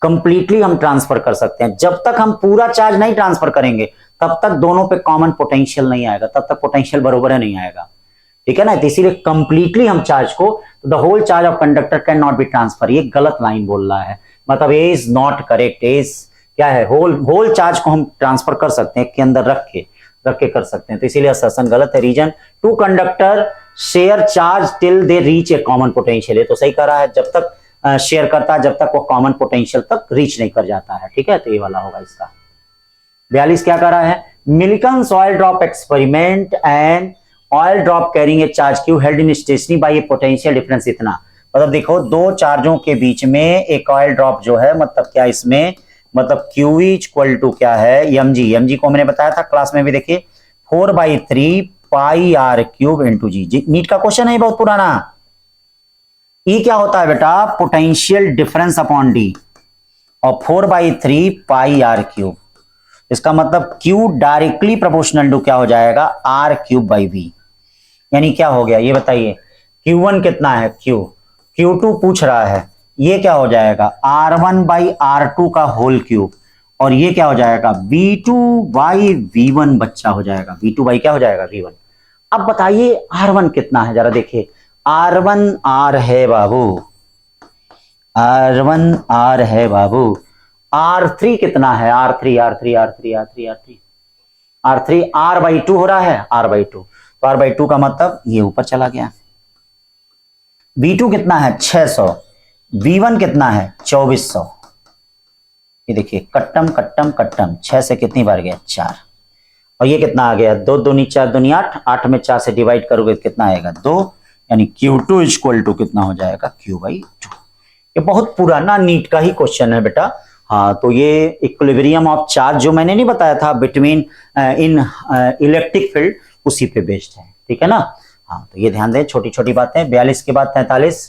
कंप्लीटली हम ट्रांसफर कर सकते हैं। जब तक हम पूरा चार्ज नहीं ट्रांसफर करेंगे तब तक दोनों पे कॉमन पोटेंशियल नहीं आएगा, तब तक पोटेंशियल बरोबर नहीं आएगा। ठीक है ना, तो इसीलिए कंप्लीटली हम चार्ज को, the whole charge of conductor can not be transfer, ये गलत लाइन बोल रहा है, मतलब A is not correct. A क्या है, होल चार्ज को हम ट्रांसफर कर सकते हैं, के अंदर रख के कर सकते हैं, तो इसीलिए असर्शन गलत है। Reason, two conductor share charge till they reach a common potential, ये तो सही कर रहा है, जब तक शेयर करता है जब तक वो कॉमन पोटेंशियल तक रीच नहीं कर जाता है। ठीक है, तो ये वाला होगा इसका। 42 क्या कर रहा है, Millikan's oil drop experiment and oil drop carrying a charge Q held in stationary by a potential difference इतना। मतलब देखो, दो चार्जों के बीच में एक ऑयल ड्रॉप जो है, मतलब क्या इसमें, मतलब क्यू इक्वल टू क्या है एम जी को मैंने बताया था क्लास में भी, देखिए 4/3 pi R cube into G. NEET का क्वेश्चन है बहुत पुराना। ई क्या होता है बेटा, पोटेंशियल डिफरेंस अपॉन डी, और 4/3 पाई आर क्यूब, इसका मतलब क्यू डायरेक्टली प्रोपोर्शनल टू क्या हो जाएगा आर क्यूब बाई वी। यानी क्या हो गया ये बताइए, Q1 कितना है, Q2 पूछ रहा है, ये क्या हो जाएगा R1 बाई R2 का होल क्यूब, और ये क्या हो जाएगा V2 बाई V1 बच्चा हो जाएगा, V2 बाई क्या हो जाएगा V1। अब बताइए R1 कितना है, जरा देखिए, R1 R है बाबू, R1 R है बाबू। R3 कितना है, R3 R/2 हो रहा है, R/2, तो R/2 का मतलब ये ऊपर चला गया। V2 कितना है 600, V1 कितना है 2400। ये देखिए कट्टम कट्टम कट्टम, 6 से कितनी बार गया 4, और ये कितना आ गया 2 दूनी 4 दूनी 8, 8 में 4 से डिवाइड करोगे तो कितना आएगा 2, यानी Q2 इक्वल टू कितना हो जाएगा Q/2। ये बहुत पुराना नीट का ही क्वेश्चन है बेटा। हाँ, तो ये इक्विलिब्रियम ऑफ चार्ज जो मैंने नहीं बताया था बिटवीन इन इलेक्ट्रिक फील्ड, उसी पे बेस्ड है। ठीक है ना, हाँ, तो ये ध्यान दें, छोटी छोटी बातें। 42 के बाद 43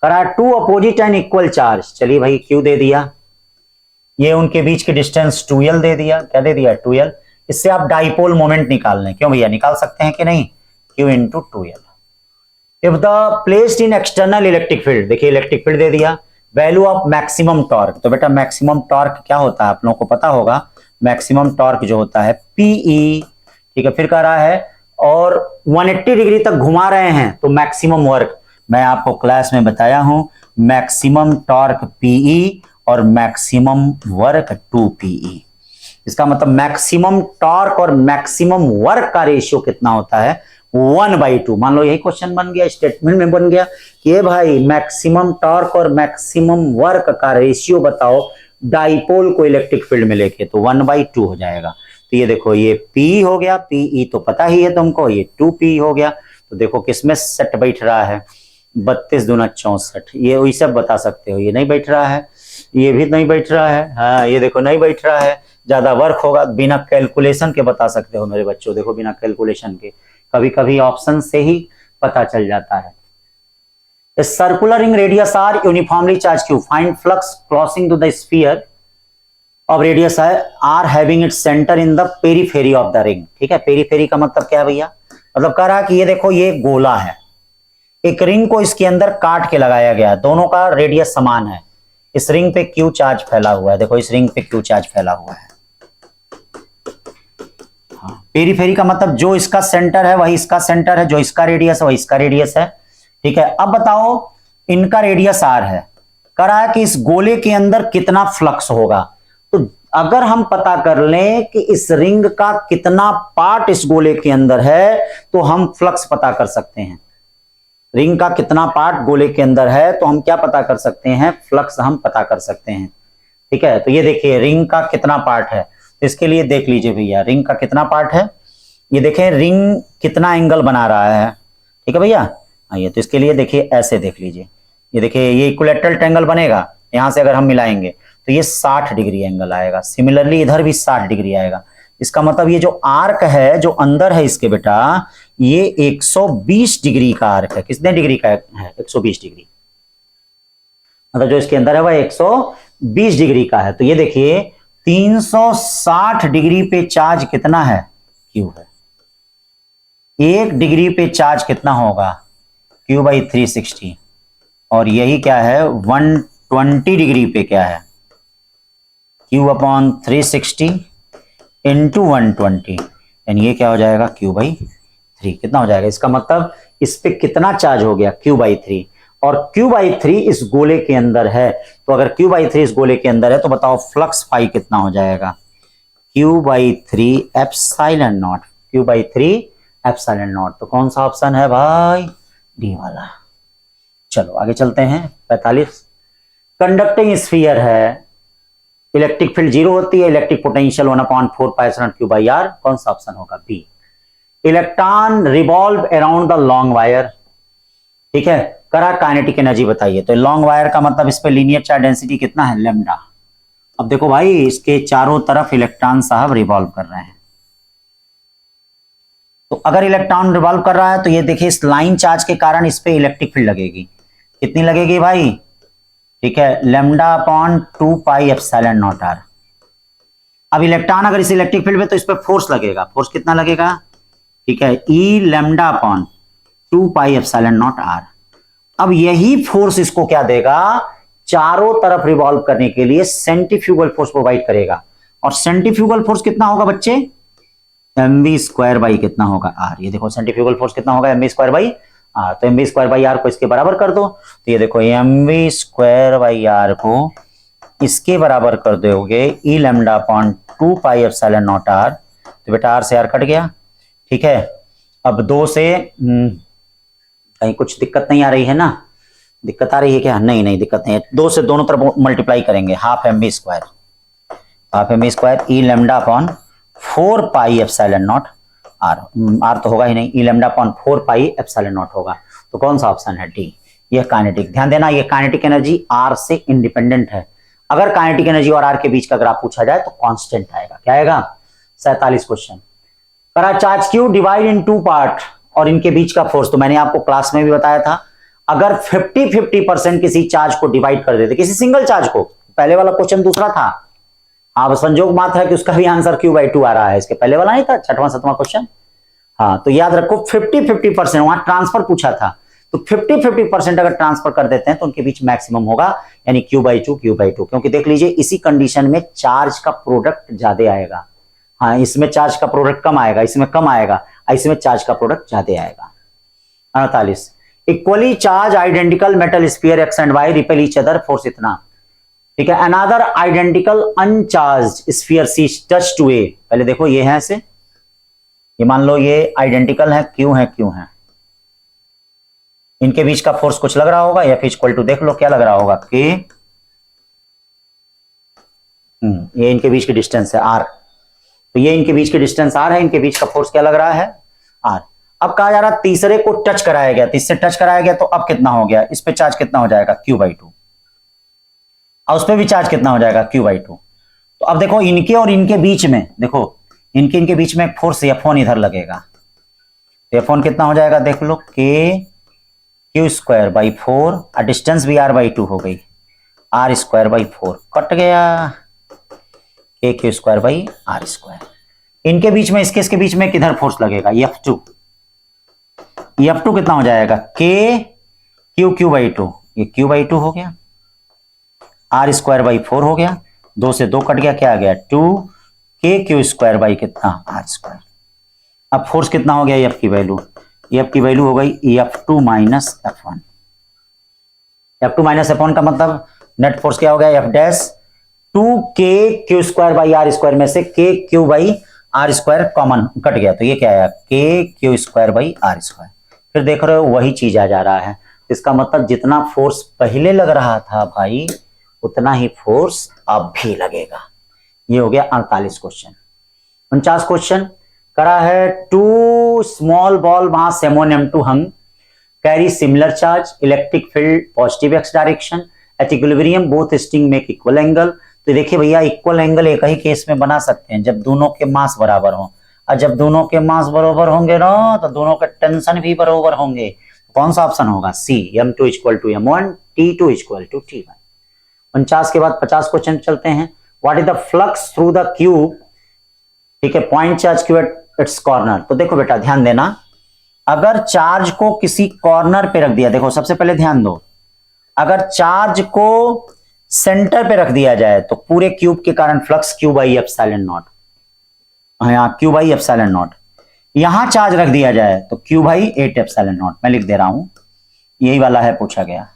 करा, two opposite and equal charge. चलिए भाई क्यू दे दिया, ये उनके बीच की डिस्टेंस 2l दे दिया, क्या दे दिया 2l। इससे आप डाइपोल मोमेंट निकाल लें, क्यों भैया निकाल सकते हैं कि नहीं, q into 2l। If the placed in external electric field, देखिए इलेक्ट्रिक फील्ड दे दिया, वैल्यू ऑफ मैक्सिमम टॉर्क, तो बेटा मैक्सिमम टॉर्क क्या होता है आप लोगों को पता होगा, मैक्सिमम टॉर्क जो होता है पीई, ठीक है। फिर कह रहा है और 180 डिग्री तक घुमा रहे हैं तो मैक्सिमम वर्क, मैं आपको क्लास में बताया हूं मैक्सिमम टॉर्क पीई और मैक्सिमम वर्क 2pe। इसका मतलब मैक्सिमम टॉर्क और मैक्सिमम वर्क का रेशियो कितना होता है 1/2। मान लो यही क्वेश्चन बन गया, स्टेटमेंट में बन गया कि भाई मैक्सिमम टॉर्क और मैक्सिमम वर्क का रेशियो बताओ डाइपोल को इलेक्ट्रिक फील्ड में लेके, तो 1/2 हो जाएगा। तो ये देखो ये P हो गया, PE तो पता ही है तुमको, ये 2P हो गया। तो देखो किसमें सेट बैठ रहा है 32 दूना 64, ये वही सब बता सकते हो। ये नहीं बैठ रहा है, ये भी नहीं बैठ रहा है, हाँ ये देखो नहीं बैठ रहा है, ज्यादा वर्क होगा, बिना कैलकुलेशन के बता सकते हो मेरे बच्चों, देखो बिना कैलकुलेशन के, कभी कभी ऑप्शन से ही पता चल जाता है। A circular ring radius r uniformly charged q, find flux crossing to the sphere of radius r having its center in the periphery of the ring। ठीक है, पेरीफेरी का मतलब क्या है भैया, मतलब कह रहा कि ये देखो ये गोला है, एक रिंग को इसके अंदर काट के लगाया गया, दोनों का रेडियस समान है, इस रिंग पे क्यू चार्ज फैला हुआ है, देखो इस रिंग पे क्यू चार्ज फैला हुआ है। हाँ, पेरीफेरी का मतलब जो इसका सेंटर है वही इसका सेंटर है, जो इसका रेडियस है वही इसका रेडियस है। ठीक है, अब बताओ इनका रेडियस r है, कह रहा है कि इस गोले के अंदर कितना फ्लक्स होगा। तो अगर हम पता कर लें कि इस रिंग का कितना पार्ट इस गोले के अंदर है तो हम फ्लक्स पता कर सकते हैं। रिंग का कितना पार्ट गोले के अंदर है तो हम क्या पता कर सकते हैं, फ्लक्स हम पता कर सकते हैं। ठीक है, तो ये देखिए रिंग का कितना पार्ट है, तो इसके लिए देख लीजिए भैया रिंग का कितना पार्ट है, ये देखें रिंग कितना एंगल बना रहा है। ठीक है भैया, आइए तो इसके लिए देखिए ऐसे देख लीजिए, ये देखिए ये इक्विलैटरल ट्रायंगल बनेगा, यहां से अगर हम मिलाएंगे तो ये 60 डिग्री एंगल आएगा, सिमिलरली इधर भी 60 डिग्री आएगा। इसका मतलब ये जो आर्क है जो अंदर है इसके बेटा, ये 120 डिग्री का आर्क है। कितने डिग्री का है 120 डिग्री, मतलब जो इसके अंदर है वह 120 डिग्री का है। तो ये देखिए 360 डिग्री पे चार्ज कितना है, क्यू है। 1 डिग्री पे चार्ज कितना होगा, Q/360, और यही क्या है 120 डिग्री पे क्या है, Q/360 इंटू 120, यानी ये क्या हो जाएगा Q/3, कितना हो जाएगा, इसका मतलब इस पे कितना चार्ज हो गया Q/3, और Q/3 इस गोले के अंदर है, तो अगर Q/3 इस गोले के अंदर है तो बताओ फ्लक्स फाई कितना हो जाएगा, Q/3 epsilon not, Q/3 epsilon not. तो कौन सा ऑप्शन है भाई, डी वाला। चलो आगे चलते हैं 45। कंडक्टिंग स्फीयर है, इलेक्ट्रिक फील्ड 0 होती है, इलेक्ट्रिक पोटेंशियल 1/4π/Q/r, कौन सा ऑप्शन होगा, B. Electron revolve around the long wire, ठीक है, करा काइनेटिक एनर्जी बताइए। तो लॉन्ग वायर का मतलब इस पे लीनियर चार्ज डेंसिटी कितना है, लैम्डा। अब देखो भाई इसके चारों तरफ इलेक्ट्रॉन साहब रिवॉल्व कर रहे हैं, तो अगर इलेक्ट्रॉन रिवॉल्व कर रहा है तो ये देखिए इस लाइन चार्ज के कारण इस पे इलेक्ट्रिक फील्ड लगेगी, कितनी लगेगी भाई, ठीक है, λ/2πε0r। अब इलेक्ट्रॉन अगर इस इलेक्ट्रिक फील्ड में तो इस पे फोर्स लगेगा, फोर्स कितना लगेगा, ठीक है, E λ/2πε0r। अब यही फोर्स इसको क्या देगा, चारों तरफ रिवॉल्व करने के लिए सेंट्रीफ्यूगल फोर्स प्रोवाइड करेगा। और सेंट्रीफ्यूगल फोर्स कितना होगा बच्चे, mv² कितना होगा r। ये देखो सेंट्रीफ्यूगल फोर्स कितना होगा, mv² r। तो mv² r को इसके बराबर कर दो, तो ये देखो mv² को इसके बराबर कर दोगे E λ/2πε0r, तो बेटा r से r कट गया। ठीक है, अब 2 से कहीं कुछ दिक्कत नहीं आ रही है ना, दिक्कत आ रही है क्या, नहीं नहीं दिक्कत नहीं है, 2 से दोनों तरफ मल्टीप्लाई करेंगे, half mv² E λ/4πε0r, r तो होगा ही नहीं, E λ/4πε0 होगा। तो कौन सा ऑप्शन है, डी। यह काइनेटिक, ध्यान देना ये काइनेटिक एनर्जी r से इंडिपेंडेंट है। अगर काइनेटिक एनर्जी और r के बीच का ग्राफ पूछा जाए तो कांस्टेंट आएगा, क्या आएगा। 47 क्वेश्चन, करा charge Q divide in 2 part, और इनके बीच का फोर्स तो मैंने आपको क्लास में भी बताया था, अगर 50-50% किसी चार्ज को डिवाइड कर देते, किसी सिंगल चार्ज को, पहले वाला क्वेश्चन दूसरा था, हाँ, संजोग मात्र है कि उसका भी आंसर Q/2 आ रहा है। इसके पहले वाला नहीं था, 6वां 7वां क्वेश्चन। हाँ, तो याद रखो 50-50% वहां ट्रांसफर पूछा था, तो 50-50% अगर ट्रांसफर कर देते हैं तो उनके बीच मैक्सिमम होगा, यानी Q/2 Q/2। क्योंकि देख लीजिए इसी कंडीशन में चार्ज का प्रोडक्ट ज्यादा आएगा। हाँ, इसमें चार्ज का प्रोडक्ट कम आएगा, इसमें कम आएगा, इसमें चार्ज का प्रोडक्ट ज्यादा आएगा। 48 equally charge identical metal sphere X and Y repel each other force इतना, ठीक है। Another identical uncharged sphere C touch to A, पहले देखो ये है ऐसे, ये मान लो ये आइडेंटिकल है, क्यों है, क्यों है, इनके बीच का फोर्स कुछ लग रहा होगा, F इक्वल टू देख लो क्या लग रहा होगा, के, ये इनके बीच की डिस्टेंस है R, तो ये इनके बीच की डिस्टेंस R है, इनके बीच का फोर्स क्या लग रहा है, R। अब कहा जा रहा तीसरे को टच कराया गया, तीसरे टच कराया गया, तो अब कितना हो गया, इस पे चार्ज कितना हो जाएगा, Q/2, और उस पे भी चार्ज कितना हो जाएगा, Q/2। तो अब देखो इनके और इनके बीच में, देखो इनके बीच में फोर्स F1 इधर लगेगा, तो F1 कितना हो जाएगा, देख लो Q²/4, और डिस्टेंस भी R/2 हो गई, R²/4 कट गया, Q²/R²। इनके बीच में, इसके बीच में किधर फोर्स लगेगा, F2 कितना हो जाएगा, Q/2, ये Q/2 हो गया, R²/4 हो गया, 2 से 2 कट गया, क्या आ गया 2, Q² कितना R²। अब फोर्स कितना हो गया, F की वैल्यू, हो गई F2 - F1। F2 - F1 का मतलब नेट फोर्स क्या हो गया, F' 2KQ²/R² में से KQ/R² कॉमन कट गया, तो ये क्या आया, KQ²/R²। फिर देख रहे हो वही चीज आ जा रहा है, इसका मतलब जितना फोर्स पहले लग रहा था भाई, उतना ही फोर्स अब भी लगेगा। ये हो गया 48 क्वेश्चन। 49 क्वेश्चन करा है, 2 small ball mass M1 M2 hung carry similar charge, electric field positive x direction, at equilibrium both string make equal angle. तो देखिए भैया इक्वल एंगल एक ही केस में बना सकते हैं, जब दोनों के मास बराबर हो, और जब दोनों के मास बराबर होंगे ना, तो दोनों के टेंशन भी बराबर होंगे। कौन सा ऑप्शन होगा, C, M2 = M1, T2 = T1। 49 के बाद 50 क्वेश्चन चलते हैं। What is the flux through the cube, ठीक है, point charge Q at its corner. तो देखो बेटा ध्यान देना, अगर चार्ज को किसी कॉर्नर पे रख दिया, देखो सबसे पहले ध्यान दो, अगर चार्ज को सेंटर पे रख दिया जाए तो पूरे क्यूब के कारण फ्लक्स Q/ε0, यहाँ Q/ε0। यहां चार्ज रख दिया जाए तो Q/8ε0, मैं लिख दे रहा हूं, यही वाला है पूछा गया।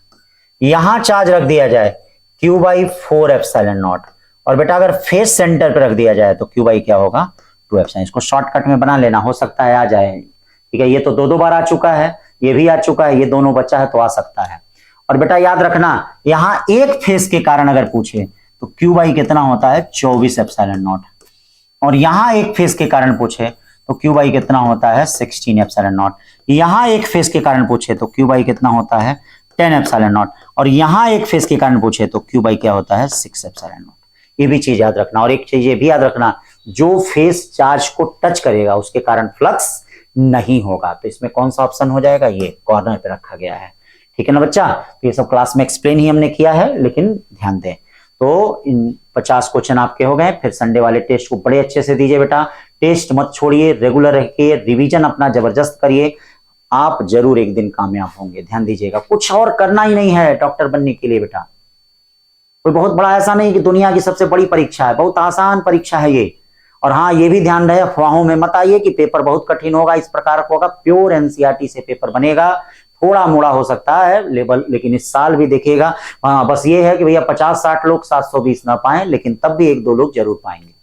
यहां चार्ज रख दिया जाए Q/4ε0, और बेटा अगर फेस सेंटर पे रख दिया जाए तो Q/ क्या होगा, 2ε। इसको शॉर्टकट में बना लेना, हो सकता है आ जाए, ठीक है। ये तो 2 बार आ चुका है, ये भी आ चुका है, ये दोनों बच्चा है तो आ सकता है। और बेटा याद रखना, यहां एक फेस के कारण अगर पूछे तो Q/ कितना होता है, 24ε0, और यहां एक फेस के कारण पूछे तो Q/ कितना होता है, 16ε0। यहां एक फेस के कारण पूछे तो Q/ कितना होता है, 10ε0, और यहां एक फेस के कारण पूछे तो Q/ क्या होता है, 6ε0। ये भी चीज याद रखना। और एक चीज ये भी याद रखना, जो फेस चार्ज को टच करेगा उसके कारण फ्लक्स नहीं होगा। तो इसमें कौन सा ऑप्शन हो जाएगा, ये कॉर्नर पे रखा गया है, ठीक है ना बच्चा। तो ये सब क्लास में एक्सप्लेन ही हमने किया है, लेकिन ध्यान दें। तो इन 50 क्वेश्चन आपके हो गए। फिर संडे वाले टेस्ट को बड़े अच्छे से दीजिए बेटा, टेस्ट मत छोड़िए, रेगुलर रखिए, रिवीजन अपना जबरदस्त करिए, आप जरूर एक दिन कामयाब होंगे। ध्यान दीजिएगा, कुछ और करना ही नहीं है डॉक्टर बनने के लिए बेटा। कोई बहुत बड़ा ऐसा नहीं कि दुनिया की सबसे बड़ी परीक्षा है, बहुत आसान परीक्षा है ये। और हाँ, ये भी ध्यान रहे, अफवाहों में मत आइए कि पेपर बहुत कठिन होगा, इस प्रकार का होगा। प्योर एनसीईआरटी से पेपर बनेगा, थोड़ा मोड़ा हो सकता है लेवल, लेकिन इस साल भी देखिएगा। हाँ, बस ये है कि भैया 50-60 लोग 720 ना पाए, लेकिन तब भी 1-2 लोग जरूर पाएंगे।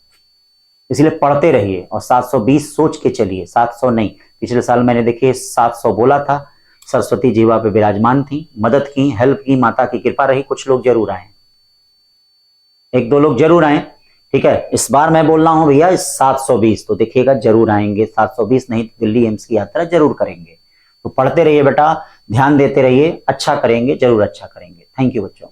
इसलिए पढ़ते रहिए और 720 सोच के चलिए, 700 नहीं। पिछले साल मैंने देखिए 700 बोला था, सरस्वती जीवा पे विराजमान थी, मदद की, हेल्प की, माता की कृपा रही, कुछ लोग जरूर आए, 1-2 लोग जरूर आए, ठीक है। इस बार मैं बोल रहा हूं भैया 720, तो देखिएगा जरूर आएंगे। 720 नहीं तो दिल्ली एम्स की यात्रा जरूर करेंगे। तो पढ़ते रहिए बेटा, ध्यान देते रहिए, अच्छा करेंगे, जरूर अच्छा करेंगे। थैंक यू बच्चों।